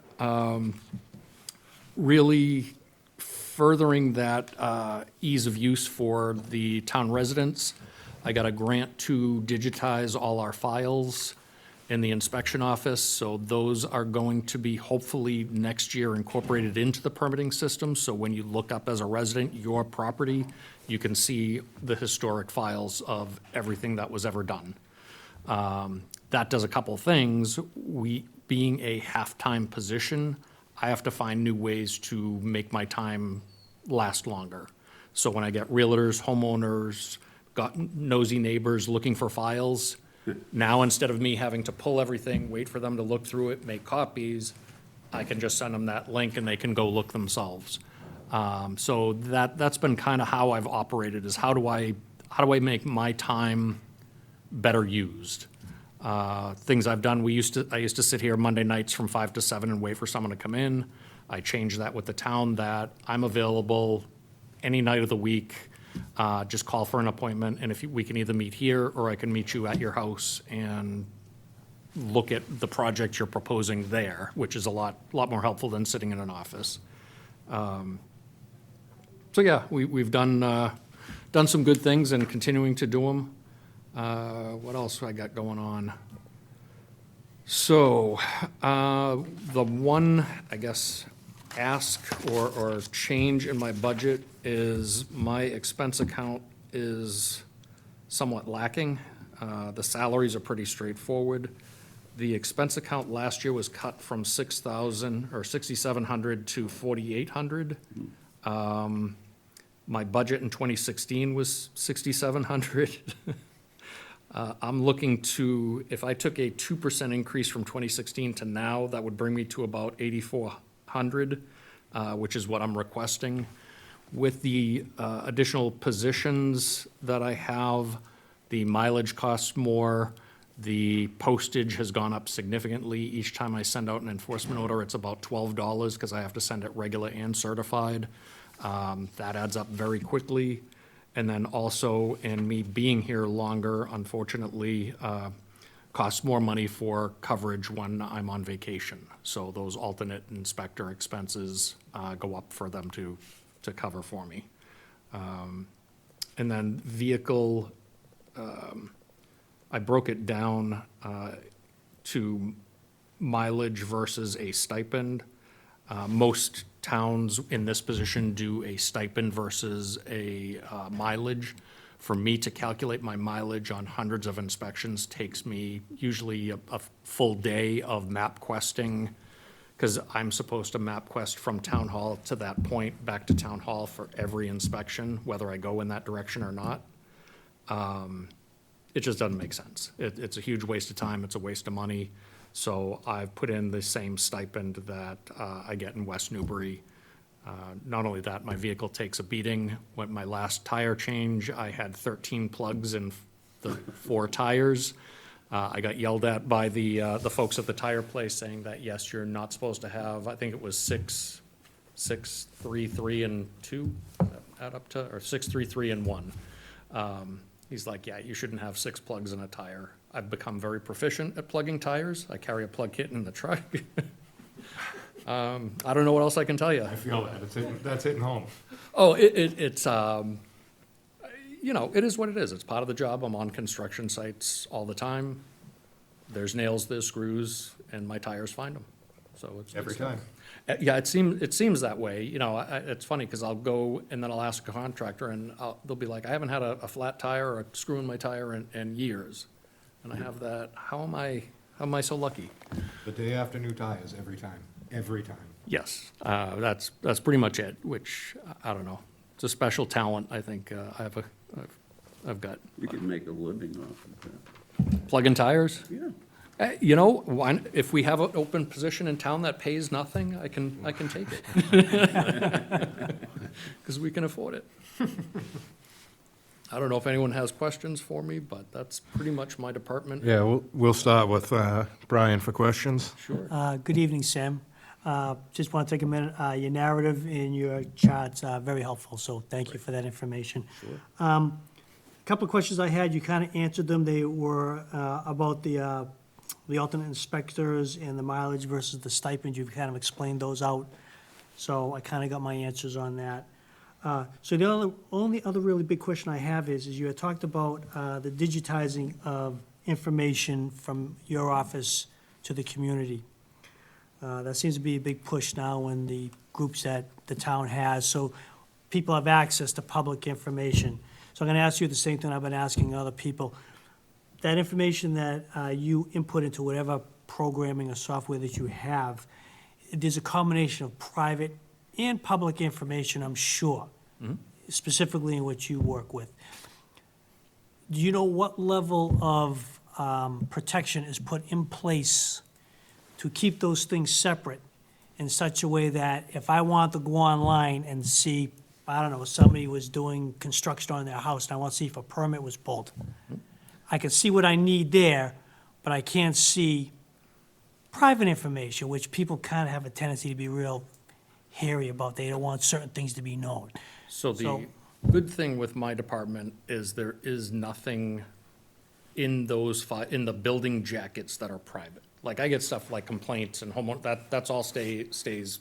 really furthering that ease of use for the town residents. I got a grant to digitize all our files in the inspection office, so those are going to be hopefully next year incorporated into the permitting system. So when you look up as a resident your property, you can see the historic files of everything that was ever done. That does a couple things. Being a half-time position, I have to find new ways to make my time last longer. So when I get realtors, homeowners, got nosy neighbors looking for files, now instead of me having to pull everything, wait for them to look through it, make copies, I can just send them that link and they can go look themselves. So that's been kind of how I've operated, is how do I make my time better used? Things I've done, I used to sit here Monday nights from 5 to 7 and wait for someone to come in. I changed that with the town, that I'm available any night of the week. Just call for an appointment, and if we can either meet here or I can meet you at your house and look at the project you're proposing there, which is a lot more helpful than sitting in an office. So yeah, we've done some good things and continuing to do them. What else I got going on? So, the one, I guess, ask or change in my budget is my expense account is somewhat lacking. The salaries are pretty straightforward. The expense account last year was cut from 6,000 or 6,700 to 4,800. My budget in 2016 was 6,700. I'm looking to, if I took a 2% increase from 2016 to now, that would bring me to about 8,400, which is what I'm requesting. With the additional positions that I have, the mileage costs more, the postage has gone up significantly. Each time I send out an enforcement order, it's about $12 because I have to send it regular and certified. That adds up very quickly. And then also, in me being here longer, unfortunately, costs more money for coverage when I'm on vacation. So those alternate inspector expenses go up for them to cover for me. And then vehicle, I broke it down to mileage versus a stipend. Most towns in this position do a stipend versus a mileage. For me to calculate my mileage on hundreds of inspections takes me usually a full day of map questing, because I'm supposed to map quest from town hall to that point, back to town hall for every inspection, whether I go in that direction or not. It just doesn't make sense. It's a huge waste of time, it's a waste of money. So I've put in the same stipend that I get in West Newbury. Not only that, my vehicle takes a beating. When my last tire change, I had 13 plugs in the 4 tires. I got yelled at by the folks at the tire place saying that, yes, you're not supposed to have, I think it was 6, 3, 3, and 2, add up to, or 6, 3, 3, and 1. He's like, yeah, you shouldn't have 6 plugs in a tire. I've become very proficient at plugging tires. I carry a plug kit in the truck. I don't know what else I can tell you. I feel that. That's hitting home. Oh, it's, you know, it is what it is. It's part of the job. I'm on construction sites all the time. There's nails, there's screws, and my tires find them. So it's Every time. Yeah, it seems that way. You know, it's funny because I'll go and then I'll ask a contractor and they'll be like, I haven't had a flat tire or a screw in my tire in years. And I have that, how am I so lucky? The day after new tires, every time. Every time. Yes, that's pretty much it, which, I don't know. It's a special talent, I think, I've got. You can make a living off of that. Plugging tires? Yeah. You know, if we have an open position in town that pays nothing, I can take it. Because we can afford it. I don't know if anyone has questions for me, but that's pretty much my department. Yeah, we'll start with Brian for questions. Sure. Good evening, Sam. Just want to take a minute. Your narrative and your charts are very helpful, so thank you for that information. Sure. Couple of questions I had, you kind of answered them. They were about the alternate inspectors and the mileage versus the stipend. You've kind of explained those out, so I kind of got my answers on that. So the only other really big question I have is you had talked about the digitizing of information from your office to the community. That seems to be a big push now in the groups that the town has, so people have access to public information. So I'm going to ask you the same thing I've been asking other people. That information that you input into whatever programming or software that you have, there's a combination of private and public information, I'm sure, specifically in what you work with. Do you know what level of protection is put in place to keep those things separate in such a way that if I want to go online and see, I don't know, somebody was doing construction on their house and I want to see if a permit was pulled, I can see what I need there, but I can't see private information, which people kind of have a tendency to be real hairy about. They don't want certain things to be known. So So- the good thing with my department is there is nothing in those in the building jackets that are private. Like I get stuff like complaints and that's all stays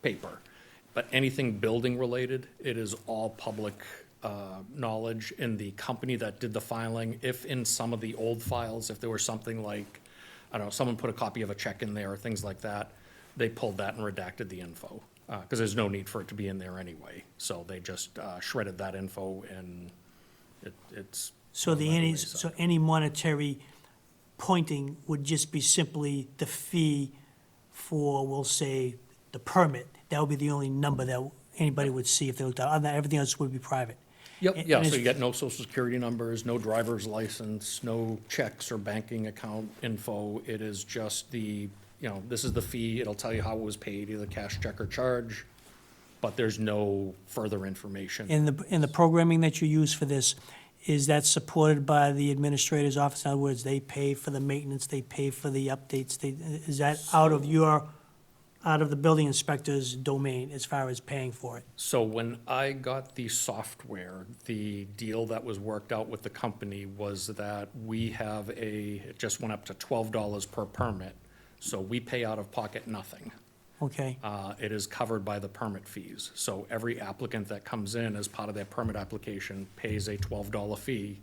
paper. But anything building related, it is all public knowledge. And the company that did the filing, if in some of the old files, if there was something like, I don't know, someone put a copy of a check in there or things like that, they pulled that and redacted the info. Because there's no need for it to be in there anyway. So they just shredded that info and it's. So so any monetary pointing would just be simply the fee for, we'll say, the permit. That would be the only number that anybody would see if they looked at. Other than that, everything else would be private. Yep, And- yeah, and so it's- you get no social security numbers, no driver's license, no checks or banking account info. It is just this is the fee, it'll tell you how it was paid, either cash, check, or charge, but there's no further information. In the programming that you use for this, is that supported by the administrator's office? In other words, they pay for the maintenance, they pay for the updates, is that out of the building inspector's domain as far as paying for it? So when I got the software, the deal that was worked out with the company was that we have it just went up to $12 per permit. So we pay out of pocket nothing. Okay, It is covered by the permit fees. So every applicant that comes in as part of their permit application pays a $12 fee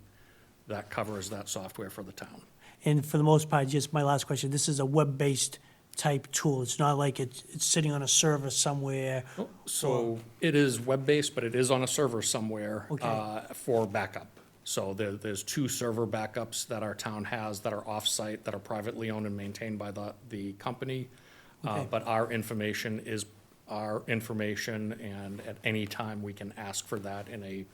that covers that software for the town. and for the most part, just my last question, this is a web-based type tool. It's not like it's sitting on a server somewhere. So it is web-based, but it is on a server somewhere Okay. for backup. So there's 2 server backups that our town has that are off-site, that are privately owned and maintained by the company. Okay. But our information is our information, and at any time, we can ask for that in a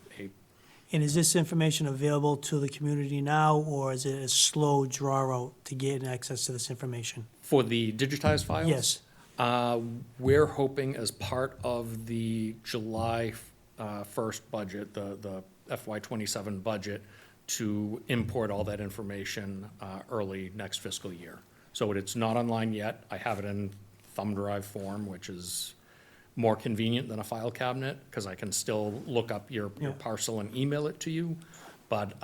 And is this information available to the community now, or is it a slow draw out to get access to this information? for the digitized files? Yes. We're hoping as part of the July 1st budget, the FY '27 budget, to import all that information early next fiscal year. So it's not online yet. I have it in thumb drive form, which is more convenient than a file cabinet, because I can still look up your Yeah. parcel and email it to you. But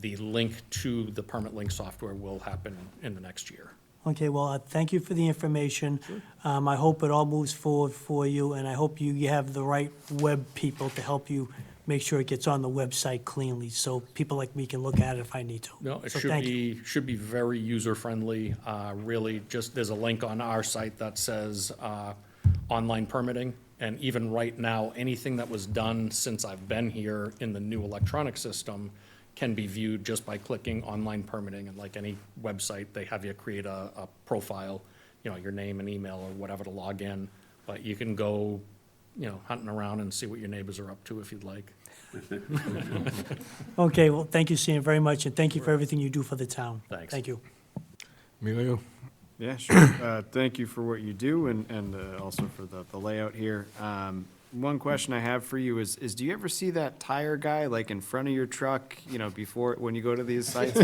the link to the Permit Link software will happen in the next year. Okay, well, thank you for the information. I hope it all moves forward for you, and I hope you have the right web people to help you make sure it gets on the website cleanly, so people like me can look at it if I need to. No, it So should thank you. be very user-friendly. Really, just, there's a link on our site that says online permitting. And even right now, anything that was done since I've been here in the new electronic system can be viewed just by clicking online permitting. And like any website, they have you create a profile, your name and email or whatever to log in. But you can go, hunting around and see what your neighbors are up to if you'd like. Okay, well, thank you, Sam, very much, and thank you for everything you do for the town. Thanks. Thank you. Emilio? Yeah, sure. Thank you for what you do and also for the layout here. one question I have for you is do you ever see that tire guy like in front of your truck, you know, before, when you go to these sites?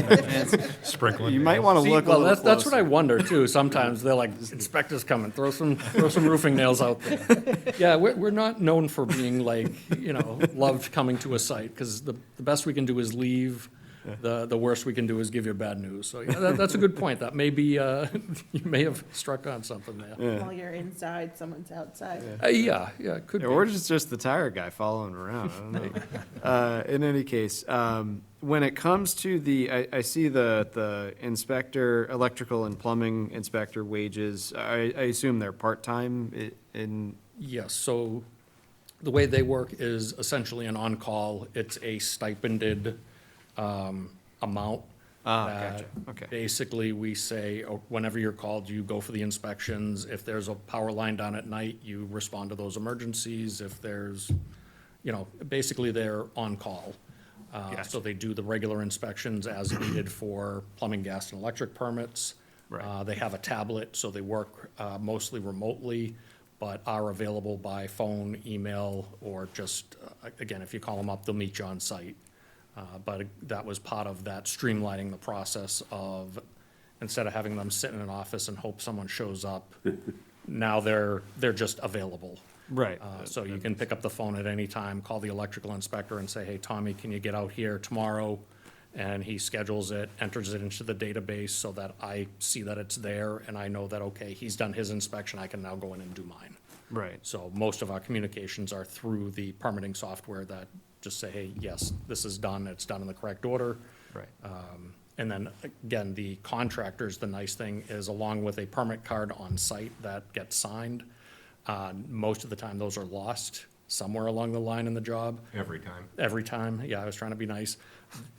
Sprinkling. You might want to See, look a well, little that's what I closer. wonder too. Sometimes they're like, inspectors coming, throw some roofing nails out there. Yeah, we're not known for being like, you know, loved coming to a site, because the best we can do is leave. The worst we can do is give you bad news. So, yeah, that's a good point. That may be, you may have struck on something there. While you're inside, someone's outside. Yeah, it could be. Or just the tire guy following around, I don't know. In any case, when it comes to I see the inspector, electrical and plumbing inspector wages, I assume they're part-time in, Yes, so the way they work is essentially an on-call. It's a stipended amount. gotcha, that okay. Basically, we say, oh, whenever you're called, you go for the inspections. If there's a power line down at night, you respond to those emergencies. If there's, you know, basically they're on call. So they do the regular inspections as needed for plumbing, gas, and electric permits. Right. They have a tablet, so they work mostly remotely, but are available by phone, email, or just, again, if you call them up, they'll meet you on site. But that was part of that streamlining the process of, instead of having them sit in an office and hope someone shows up, now they're just available. right. So you can pick up the phone at any time, call the electrical inspector and say, hey, Tommy, can you get out here tomorrow? And he schedules it, enters it into the database so that I see that it's there, and I know that, okay, he's done his inspection, I can now go in and do mine. Right. So most of our communications are through the permitting software that just say, hey, yes, this is done, it's done in the correct order. Right. And then, again, the contractors, the nice thing is along with a permit card on site that gets signed, most of the time those are lost somewhere along the line in the job. Every time. Every time, yeah, I was trying to be nice.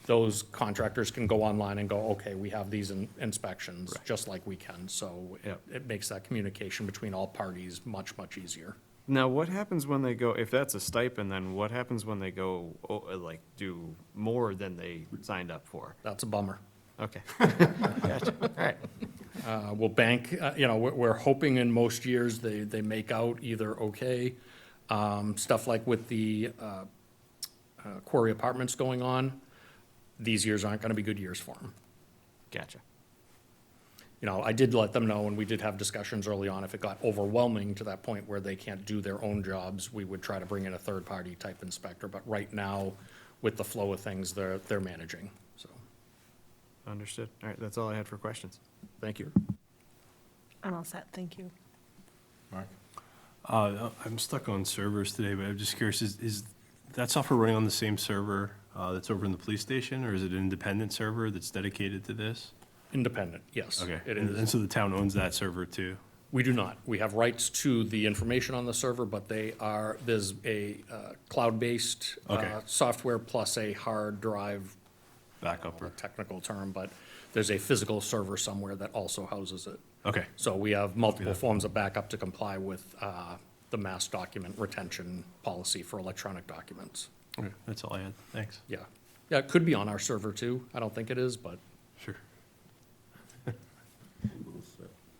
Those contractors can go online and go, okay, we have these inspections, just like we can. So it makes that communication between all parties much, much easier. Now, what happens when they go, if that's a stipend, then what happens when they go, like, do more than they signed up for? That's a bummer. Okay. Gotcha, all right. We'll bank, you know, we're hoping in most years they make out either okay. Stuff like with the Quarry Apartments going on, these years aren't gonna be good years for them. Gotcha. You know, I did let them know, and we did have discussions early on, if it got overwhelming to that point where they can't do their own jobs, we would try to bring in a third-party type inspector, but right now, with the flow of things, they're managing, so, Understood. All right, that's all I had for questions. thank you. I'm all set, thank you. Mark? I'm stuck on servers today, but I'm just curious, is that software running on the same server that's over in the police station, or is it an independent server that's dedicated to this? Independent, yes. Okay, It and is. so the town owns that server too? We do not. We have rights to the information on the server, but there's a cloud-based Okay. software plus a hard drive, Backup a or, technical term, but there's a physical server somewhere that also houses it. okay, So we have multiple forms of backup to comply with the mass document retention policy for electronic documents. okay, that's all I had, thanks. Yeah. Yeah, it could be on our server too. I don't think it is, but Sure.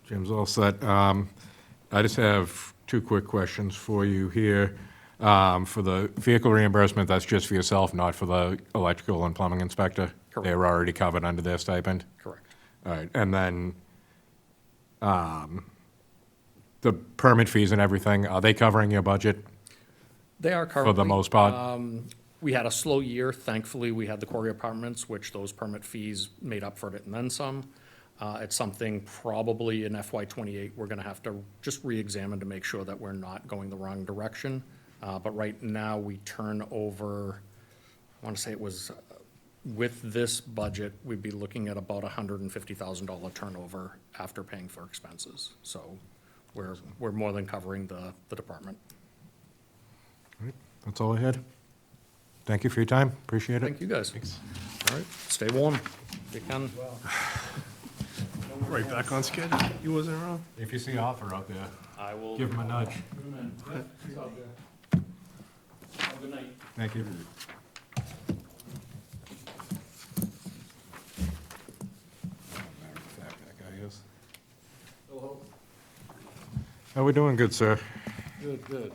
Jim's all set. I just have two quick questions for you here. For the vehicle reimbursement, that's just for yourself, not for the electrical and plumbing inspector? Correct. They're already covered under their stipend? correct. All right, and then, the permit fees and everything, are they covering your budget They are for currently. the most part? We had a slow year. Thankfully, we had the Quarry Apartments, which those permit fees made up for it and then some. It's something probably in FY '28, we're gonna have to just re-examine to make sure that we're not going the wrong direction. But right now, we turn over, I wanna say it was, with this budget, we'd be looking at about $150,000 turnover after paying for expenses. So we're more than covering the department. That's all I had. Thank you for your time, appreciate it. Thank you, guys. All right, stay warm if you can. Right back on schedule, you wasn't wrong. If you see Arthur out there, I will. give him a nudge. Have a good night. Thank you. How we doing, good sir? Good, good.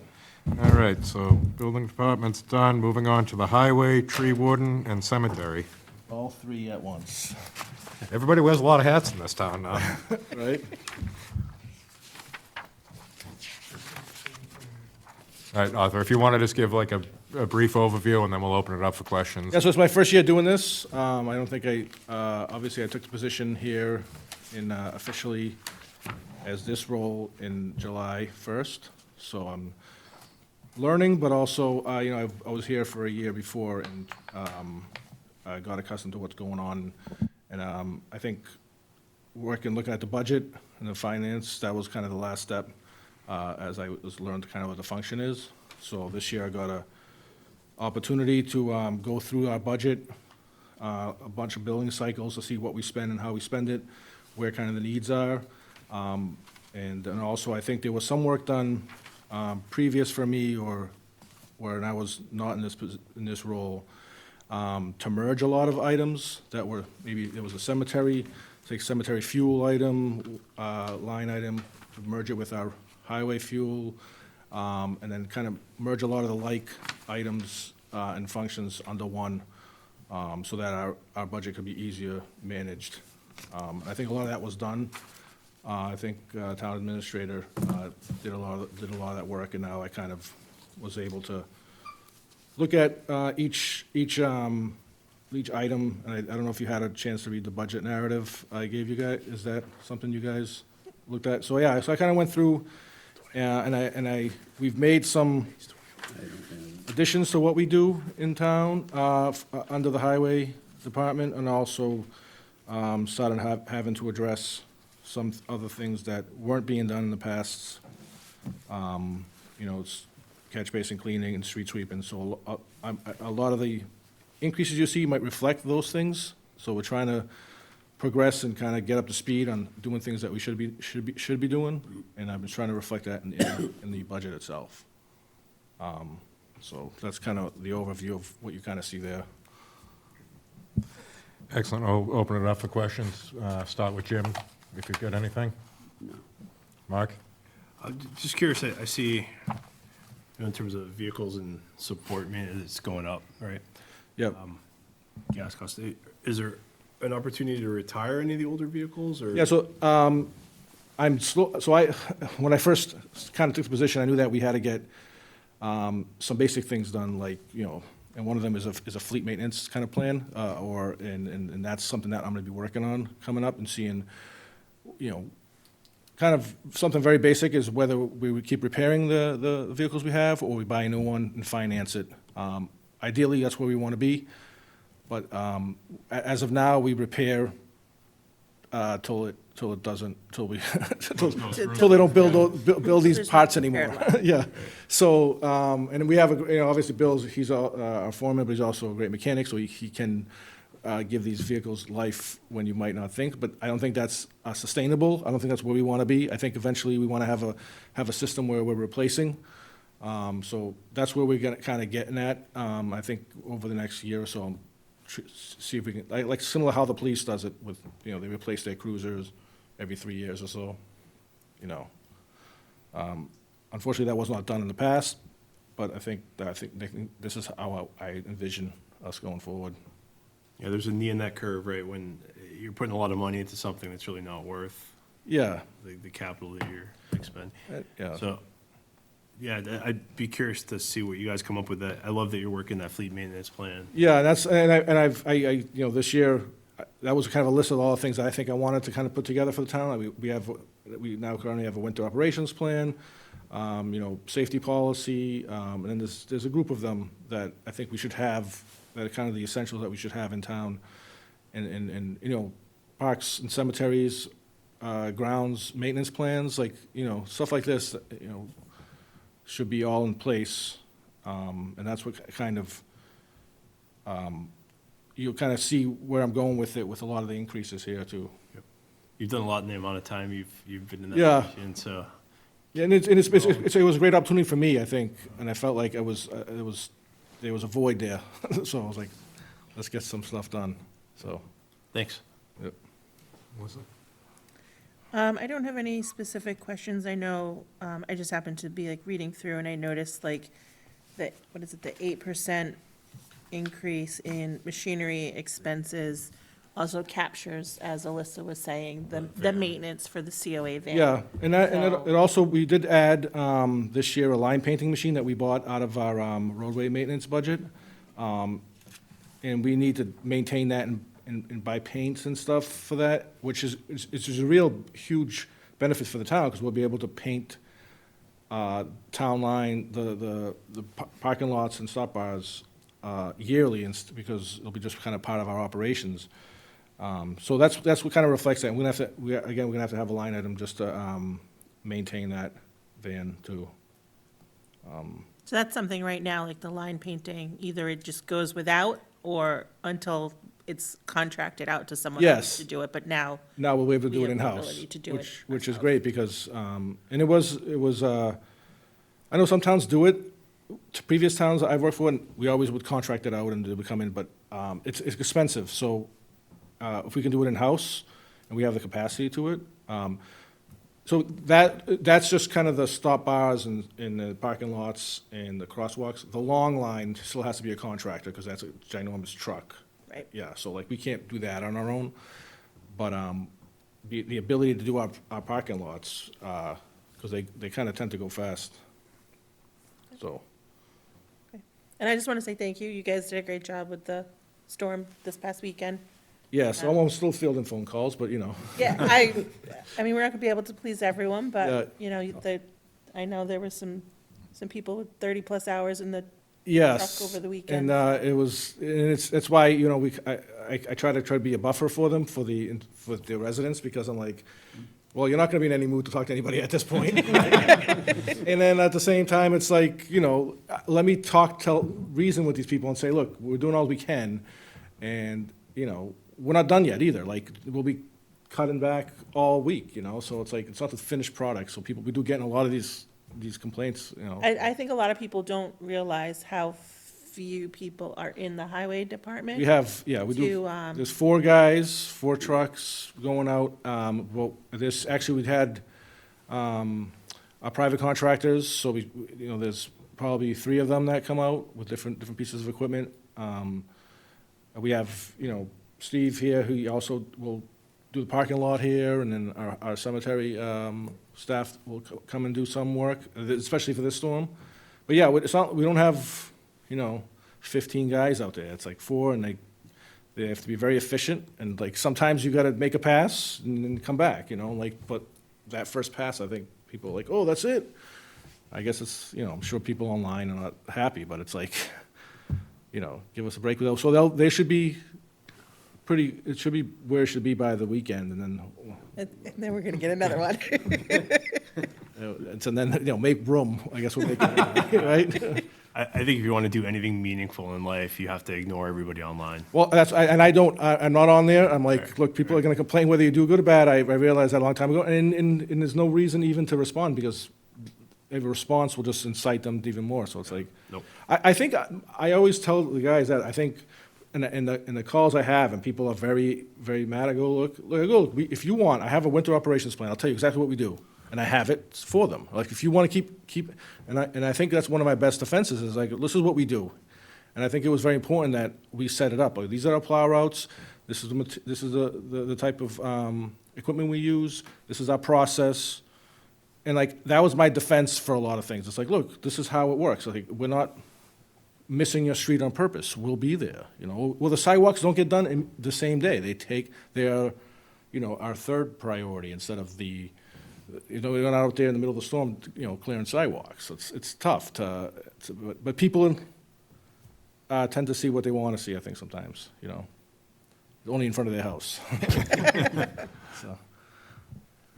All right, so building department's done. Moving on to the highway, tree warden, and cemetery. All three at once, Everybody wears a lot of hats in this town now. right? All right, Arthur, if you want to just give like a brief overview, and then we'll open it up for questions. Yeah, so it's my first year doing this. I don't think obviously I took the position here in, officially as this role in July 1st. So I'm learning, but also, I was here for a year before and I got accustomed to what's going on. And I think looking at the budget and the finance, that was kind of the last step as I was learned kind of what the function is. So this year I got a opportunity to go through our budget, a bunch of billing cycles to see what we spend and how we spend it, where kind of the needs are. And then also, I think there was some work done previous for me or when I was not in this role to merge a lot of items that were, maybe there was a cemetery, say cemetery fuel item, line item, to merge it with our highway fuel, and then kind of merge a lot of the like items and functions under one, so that our budget could be easier managed. I think a lot of that was done. I think town administrator did a lot of that work, and now I kind of was able to look at each item, and I don't know if you had a chance to read the budget narrative I gave you guys. Is that something you guys looked at? So yeah, so I kind of went through, we've made some additions to what we do in town under the highway department, and also started having to address some other things that weren't being done in the past. It's catch basin cleaning and street sweeping, so a lot of the increases you see might reflect those things. So we're trying to progress and kind of get up to speed on doing things that we should be doing, and I've been trying to reflect that in the budget itself. So that's kind of the overview of what you kind of see there. Excellent. I'll open it up for questions. Start with Jim, if you've got anything. No. Mark? I'm just curious, I see, in terms of vehicles and support, it's going up, right? Yep. Gas costs. Is there an opportunity to retire any of the older vehicles, or? Yeah, so I'm slow, so when I first kind of took the position, I knew that we had to get some basic things done, like, and one of them is a fleet maintenance kind of plan, and that's something that I'm gonna be working on coming up and seeing, kind of something very basic is whether we would keep repairing the vehicles we have, or we buy a new one and finance it. Ideally, that's where we wanna be, but as of now, we repair till they don't build these There's parts no anymore. repair Yeah. So, and we have, obviously Bill's, he's our foreman, but he's also a great mechanic, so he can give these vehicles life when you might not think, but I don't think that's sustainable. I don't think that's where we want to be. I think eventually we want to have a system where we're replacing. So that's where we're gonna kind of getting at. I think over the next year or so, see if we can, like similar how the police does it with, they replace their cruisers every 3 years or so, Unfortunately, that was not done in the past, but I think this is how I envision us going forward. Yeah, there's a knee in that curve, right, when you're putting a lot of money into something that's really not worth Yeah. the capital that you're expending. Yeah. So, yeah, I'd be curious to see what you guys come up with. That I love that you're working that fleet maintenance plan. Yeah, this year, that was kind of a list of all the things that I think I wanted to kind of put together for the town. We now currently have a winter operations plan, safety policy, and then there's a group of them that I think we should have, that are kind of the essentials that we should have in town. And parks and cemeteries, grounds, maintenance plans, like, stuff like this, should be all in place. And that's what kind of, you'll kind of see where I'm going with it with a lot of the increases here too. You've done a lot in the amount of time you've been in that Yeah. position, so. Yeah, and it was a great opportunity for me, I think, and I felt like there was a void there. So I was like, let's get some stuff done, so. Thanks. Yep. I don't have any specific questions. I know, I just happened to be like reading through and I noticed like that, what is it, the 8% increase in machinery expenses also captures, as Alyssa was saying, the maintenance for the COA van. Yeah, and that, and So- it also, we did add, this year, a line painting machine that we bought out of our, roadway maintenance budget. And we need to maintain that and buy paints and stuff for that, which is a real huge benefit for the town, because we'll be able to paint, town line, the parking lots and stop bars, yearly, because it'll be just kind of part of our operations. So that's what kind of reflects that. We're gonna have to, we're gonna have to have a line item just to, maintain that van too. So that's something right now, like the line painting, either it just goes without or until it's contracted out to someone else Yes. to do it, but now. Now we'll be able to do We it have the in-house, ability to do it which is ourselves. great, because, and it was, I know some towns do it. To previous towns I've worked for, and we always would contract it out and they would come in, but, it's expensive, so, if we can do it in-house, and we have the capacity to it, so that's just kind of the stop bars and the parking lots and the crosswalks. The long line still has to be a contractor, because that's a ginormous truck. Right. Yeah, so like, we can't do that on our own, but, the ability to do our parking lots, because they kind of tend to go fast. So, And I just want to say thank you. You guys did a great job with the storm this past weekend. yes, I'm still fielding phone calls, but, you know. Yeah, I mean, we're not gonna be able to please everyone, Yeah. but, you know, I know there were some people with 30-plus hours in the Yes. truck over the weekend. And it was, and it's why, you know, I try to be a buffer for them, for the residents, because I'm like, well, you're not gonna be in any mood to talk to anybody at this point. And then at the same time, it's like, you know, let me reason with these people and say, look, we're doing all we can, and, you know, we're not done yet either. Like, we'll be cutting back all week, you know, so it's like, it's not the finished product, so we do get a lot of these complaints, you know. I think a lot of people don't realize how few people are in the highway department. We have, yeah, we do, To, there's 4 guys, 4 trucks going out. Well, we've had our private contractors, so you know, there's probably 3 of them that come out with different pieces of equipment. We have, you know, Steve here, who also will do the parking lot here, and then our cemetery staff will come and do some work, especially for this storm. But yeah, it's not, we don't have, you know, 15 guys out there. It's like 4, and they have to be very efficient, and like, sometimes you gotta make a pass and then come back, you know, like, but that first pass, I think people are like, oh, that's it. I guess it's, you know, I'm sure people online are not happy, but it's like, you know, give us a break with those. So they should be it should be where it should be by the weekend, and then, And then we're gonna get another one. and so then, you know, make room, I guess we'll make it, right? I think if you want to do anything meaningful in life, you have to ignore everybody online. Well, I'm not on there. I'm like, look, people are gonna complain whether you do good or bad. I realized that a long time ago, and there's no reason even to respond, because a response will just incite them even more, so it's like. Nope. I think, I always tell the guys that, I think, in the calls I have, and people are very, very mad, I go, look, if you want, I have a winter operations plan, I'll tell you exactly what we do, and I have it for them. Like, if you wanna keep, and I think that's one of my best defenses, is like, this is what we do. And I think it was very important that we set it up, like, these are our plow routes, this is the type of, equipment we use, this is our process. And like, that was my defense for a lot of things. It's like, look, this is how it works. Like, we're not missing your street on purpose. We'll be there, you know. Well, the sidewalks don't get done in the same day. They are, you know, our third priority instead of you know, we're not out there in the middle of the storm, you know, clearing sidewalks. It's tough but people tend to see what they want to see, I think, sometimes, you know. Only in front of their house. So.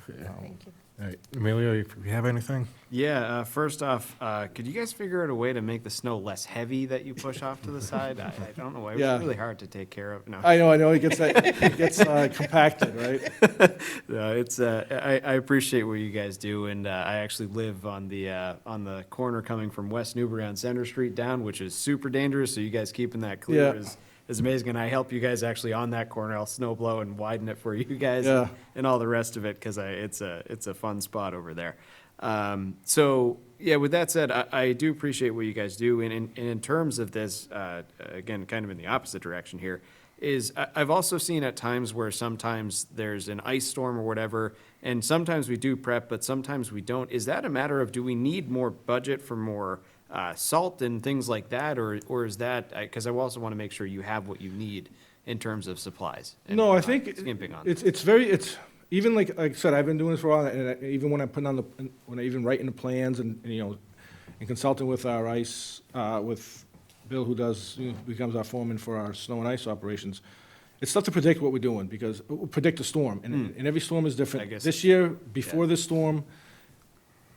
Thank you. All right, Emilio, if you have anything? Yeah, first off, could you guys figure out a way to make the snow less heavy that you push off to the side? I don't know why, it's Yeah. really hard to take care of. No. I know, it gets compacted, right? No, it's, I appreciate what you guys do, and I actually live on the corner coming from West Newbury on Center Street down, which is super dangerous, so you guys keeping that clear Yeah. is amazing, and I help you guys actually on that corner. I'll snow blow and widen it for you guys Yeah. and all the rest of it, because it's a fun spot over there. So, yeah, with that said, I do appreciate what you guys do, and in terms of this, again, kind of in the opposite direction here, is I've also seen at times where sometimes there's an ice storm or whatever, and sometimes we do prep, but sometimes we don't. Is that a matter of, do we need more budget for more salt and things like that, or is that, because I also want to make sure you have what you need in terms of supplies? and No, I not think skimping on. it's even like I said, I've been doing this for a while, and even when I'm putting on when I even writing the plans and and consulting with our ice, with Bill, who becomes our foreman for our snow and ice operations, it's tough to predict what we're doing, because predict a storm, and every storm is I different. guess This year, before this storm,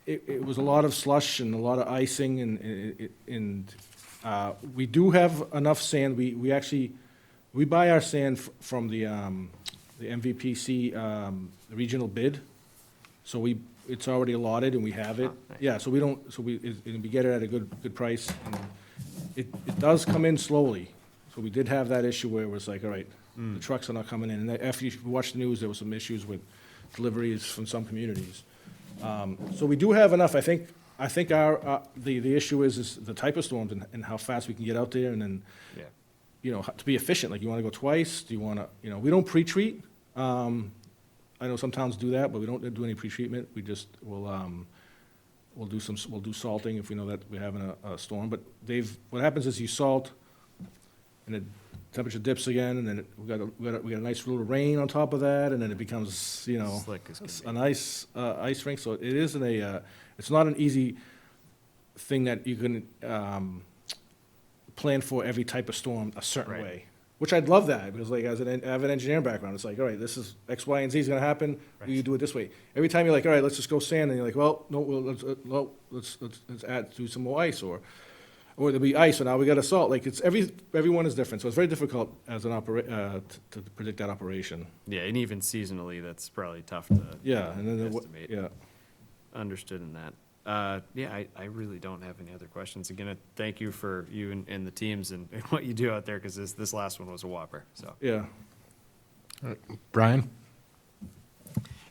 it was a lot of slush and a lot of icing, and we do have enough sand. We buy our sand from the MVPC regional bid, so it's already allotted and we have it. Oh, nice. Yeah, so we get it at a good price, and it does come in slowly. So we did have that issue where it was like, all right, the trucks are not coming in, and after you watch the news, there was some issues with deliveries from some communities. So we do have enough. I think the issue is the type of storms and how fast we can get out there, and then, Yeah. to be efficient. Like, you want to go twice? Do you want to, we don't pre-treat. I know some towns do that, but we don't do any pre-treatment. We just we'll do salting if we know that we're having a storm. But what happens is you salt, and the temperature dips again, and then we got a nice little rain on top of that, and then it becomes Slick as can be. a nice ice rink. So it isn't it's not an easy thing that you can plan for every type of storm a certain Right. way. Which I'd love that, because like, as I have an engineering background, it's like, all right, this is X, Y, and Z is gonna happen, we do it this way. Every time you're like, all right, let's just go sand, and you're like, well, no, let's do some more ice, or there'll be ice, so now we got salt. Like, everyone is different, so it's very difficult as an to predict that operation. Yeah, and even seasonally, that's probably tough to Yeah, and then, estimate. yeah. Understood in that. Yeah, I really don't have any other questions. Again, thank you for you and the teams and what you do out there, because this last one was a whopper, so. Yeah. Brian?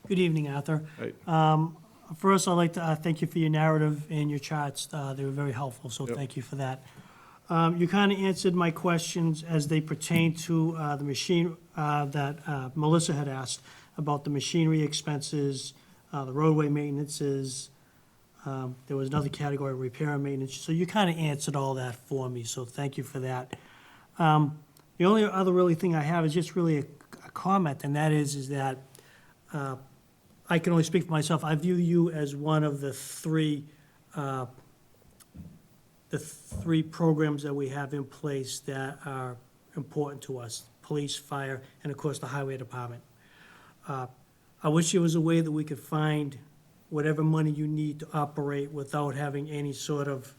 Good evening, Arthur. Right. First, I'd like to thank you for your narrative and your charts. They were very helpful, so Yep. thank you for that. You kind of answered my questions as they pertain to the machine that Melissa had asked about the machinery expenses, the roadway maintenances. There was another category, repair and maintenance. So you kind of answered all that for me, so thank you for that. The only other really thing I have is just really a comment, and that is that I can only speak for myself. I view you as one of the three programs that we have in place that are important to us: police, fire, and of course, the highway department. I wish there was a way that we could find whatever money you need to operate without having any sort of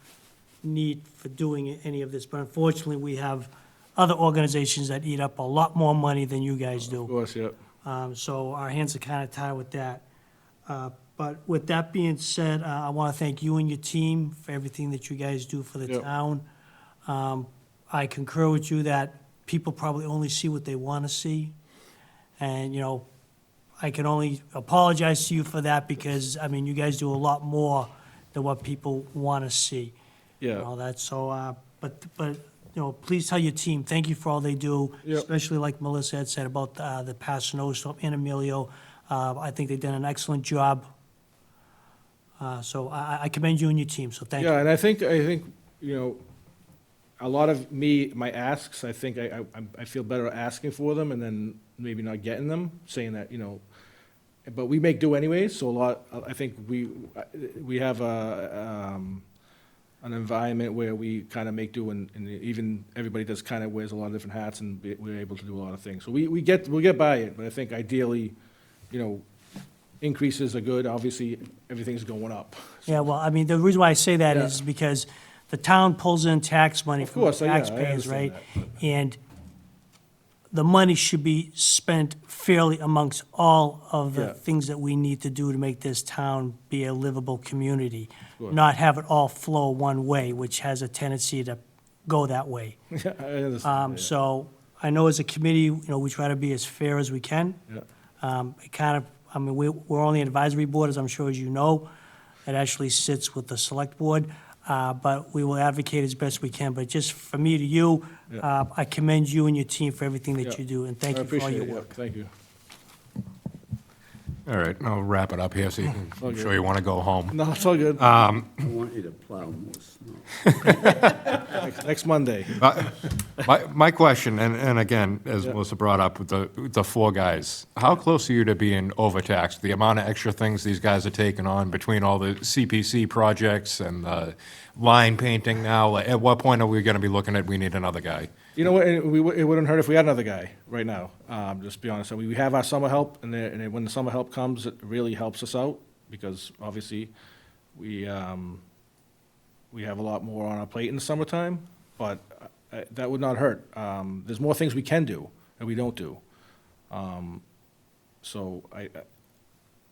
need for doing any of this. But unfortunately, we have other organizations that eat up a lot more money than you guys do. Of course, yeah. So our hands are kind of tied with that. But with that being said, I want to thank you and your team for everything that you guys do for the Yep. town. I concur with you that people probably only see what they want to see. And, I can only apologize to you for that, because, you guys do a lot more than what people want to see. Yeah. And all that, so, but, please tell your team, thank you for all they do, Yep. especially like Melissa had said about the past snowstorm in Emilio. I think they've done an excellent job. So I commend you and your team, so thank you. Yeah, and I think, a lot of my asks, I think I feel better asking for them and then maybe not getting them, saying that, but we make do anyways, so I think we have an environment where we kind of make do, and even everybody does kind of wears a lot of different hats, and we're able to do a lot of things. So we'll get by it, but I think ideally, increases are good. Obviously, everything's going up. Yeah, well, the reason why I say that Yeah. is because the town pulls in tax money Of from the course, yeah, I taxpayers, right? understand And the money should be spent fairly amongst all of the Yeah. things that we need to do to make this town be a livable community. Sure. Not have it all flow one way, which has a tendency to go that way. Yeah, I understand. Yeah. So I know as a committee, we try to be as fair as we can. Yeah. It kind of, we're on the advisory board, as I'm sure as you know. It actually sits with the select board, but we will advocate as best we can. But just from me to you, Yeah. I commend you and your team for everything that Yeah. you do, and thank I you for all appreciate your it, work. yeah, thank you. All right, I'll wrap it up here, so you can, I'm Okay. sure you want to go home. No, it's all good. I want you to plow more snow. Next Monday. My question, and again, as Yeah. Melissa brought up with the four guys, how close are you to being overtaxed? The amount of extra things these guys are taking on between all the CPC projects and the line painting now, like, at what point are we going to be looking at, we need another guy? You know what, it wouldn't hurt if we had another guy right now, just to be honest. I mean, we have our summer help, and when the summer help comes, it really helps us out, because obviously, we have a lot more on our plate in the summertime, but that would not hurt. There's more things we can do that we don't do. So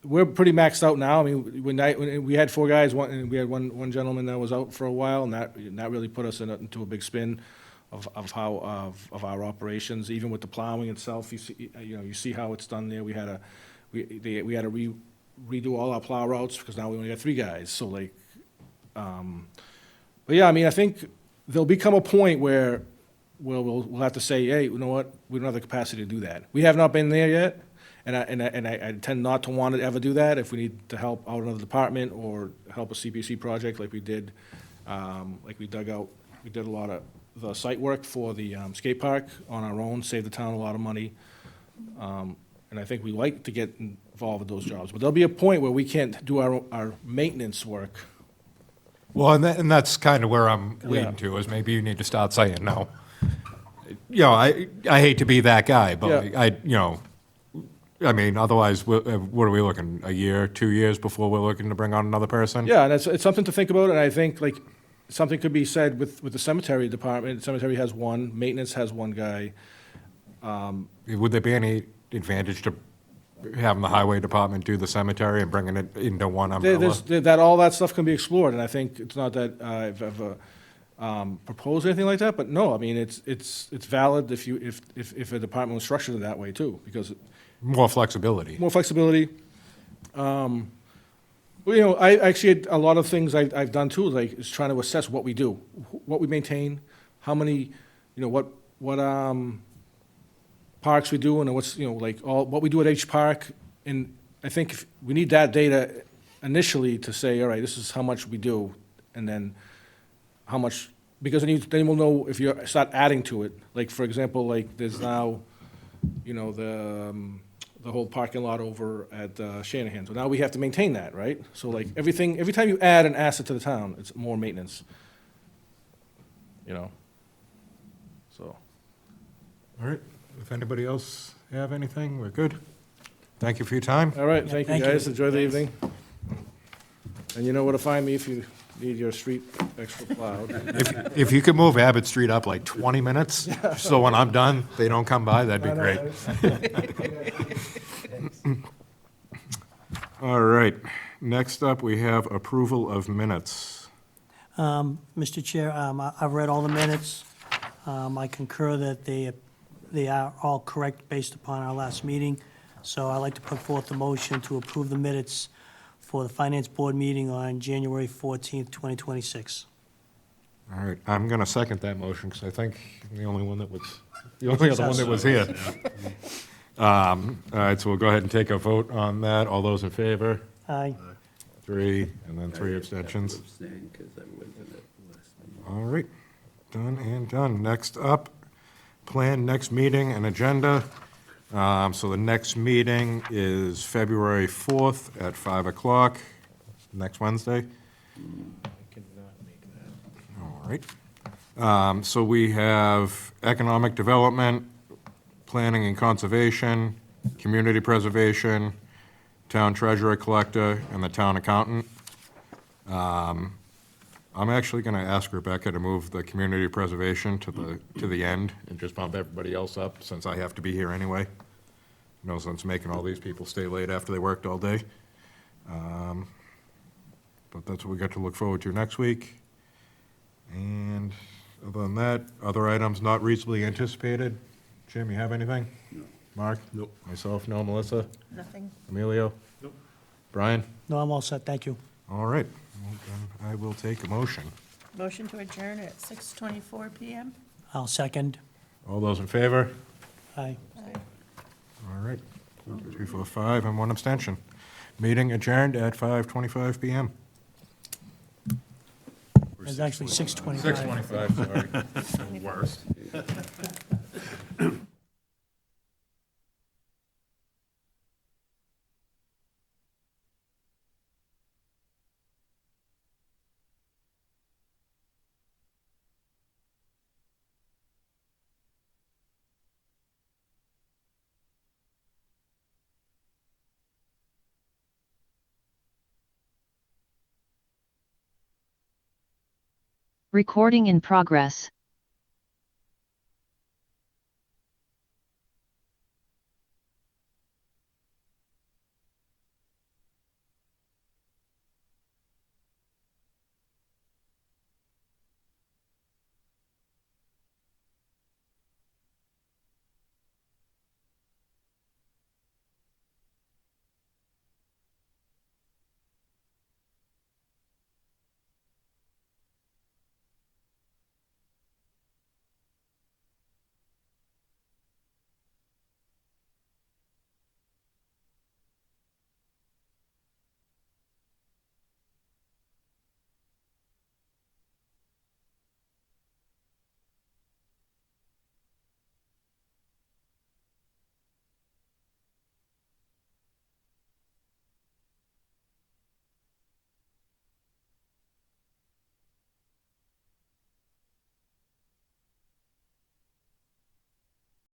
we're pretty maxed out now. I mean, when we had four guys, and we had one gentleman that was out for a while, and that really put us into a big spin of our operations. Even with the plowing itself, you see how it's done there. We had to redo all our plow routes, because now we only got three guys. So like, but yeah, I mean, I think there'll become a point where we'll have to say, hey, you know what, we don't have the capacity to do that. We have not been there yet, and I tend not to want to ever do that. If we need to help out another department or help a CPC project like we did, like we did a lot of the site work for the skate park on our own, saved the town a lot of money. And I think we like to get involved with those jobs. But there'll be a point where we can't do our maintenance work. Well, and that's kind of where I'm Yeah. leading to, is maybe you need to start saying no. I hate to be that guy, but Yeah. I mean, otherwise, what are we looking, a year, 2 years before we're looking to bring on another person? Yeah, and it's something to think about, and I think, like, something could be said with the cemetery department. Cemetery has one, maintenance has one guy. Would there be any advantage to having the highway department do the cemetery and bringing it into one umbrella? All that stuff can be explored, and I think it's not that I've ever proposed anything like that, but no, I mean, it's valid if a department was structured in that way too, because More flexibility. more flexibility. Well, I actually, a lot of things I've done too, like, is trying to assess what we do, what we maintain, how many, what parks we do, and what's, like, what we do at each park. And I think we need that data initially to say, all right, this is how much we do, and then how much, because then we'll know if you start adding to it. Like, for example, like, there's now, the whole parking lot over at Shanahan. So now we have to maintain that, right? So like, every time you add an asset to the town, it's more maintenance. So. All right, if anybody else have anything, we're good. Thank you for your time. All right, thank you, thank you. guys. Enjoy the evening. And you know where to find me if you need your street extra plowed. If you could move Abbott Street up like 20 minutes, so when I'm done, they don't come by, that'd be great. All right, next up, we have approval of minutes. Mr. Chair, I've read all the minutes. I concur that they are all correct based upon our last meeting. So I'd like to put forth a motion to approve the minutes for the Finance Board meeting on January 14th, 2026. All right, I'm going to second that motion, because I think I'm the only one that was, the only other one that was here. All right, so we'll go ahead and take a vote on that. All those in favor? Aye. 3, and then 3 abstentions. Abstain, 'cause I wasn't at the last meeting. All right, done and done. Next up, plan next meeting and agenda. So the next meeting is February 4th at 5 o'clock, next Wednesday. All right. So we have economic development, planning and conservation, community preservation, town treasurer collector, and the town accountant. I'm actually going to ask Rebecca to move the community preservation to the end and just bump everybody else up, since I have to be here anyway. No sense making all these people stay late after they worked all day. But that's what we got to look forward to next week. And Other than that, other items not reasonably anticipated? Jim, you have anything? No. Mark? Nope. Myself, no. Melissa? Nothing. Emilio? Nope. Brian? No, I'm all set, thank you. All right. Well, then I will take a motion. Motion to adjourn at 6:24 PM. I'll second. All those in favor? Aye. All right. 3, 4, 5, and 1 abstention. Meeting adjourned at 5:25 PM. It's actually 6:25. 6:25, sorry. Worst. Recording in progress.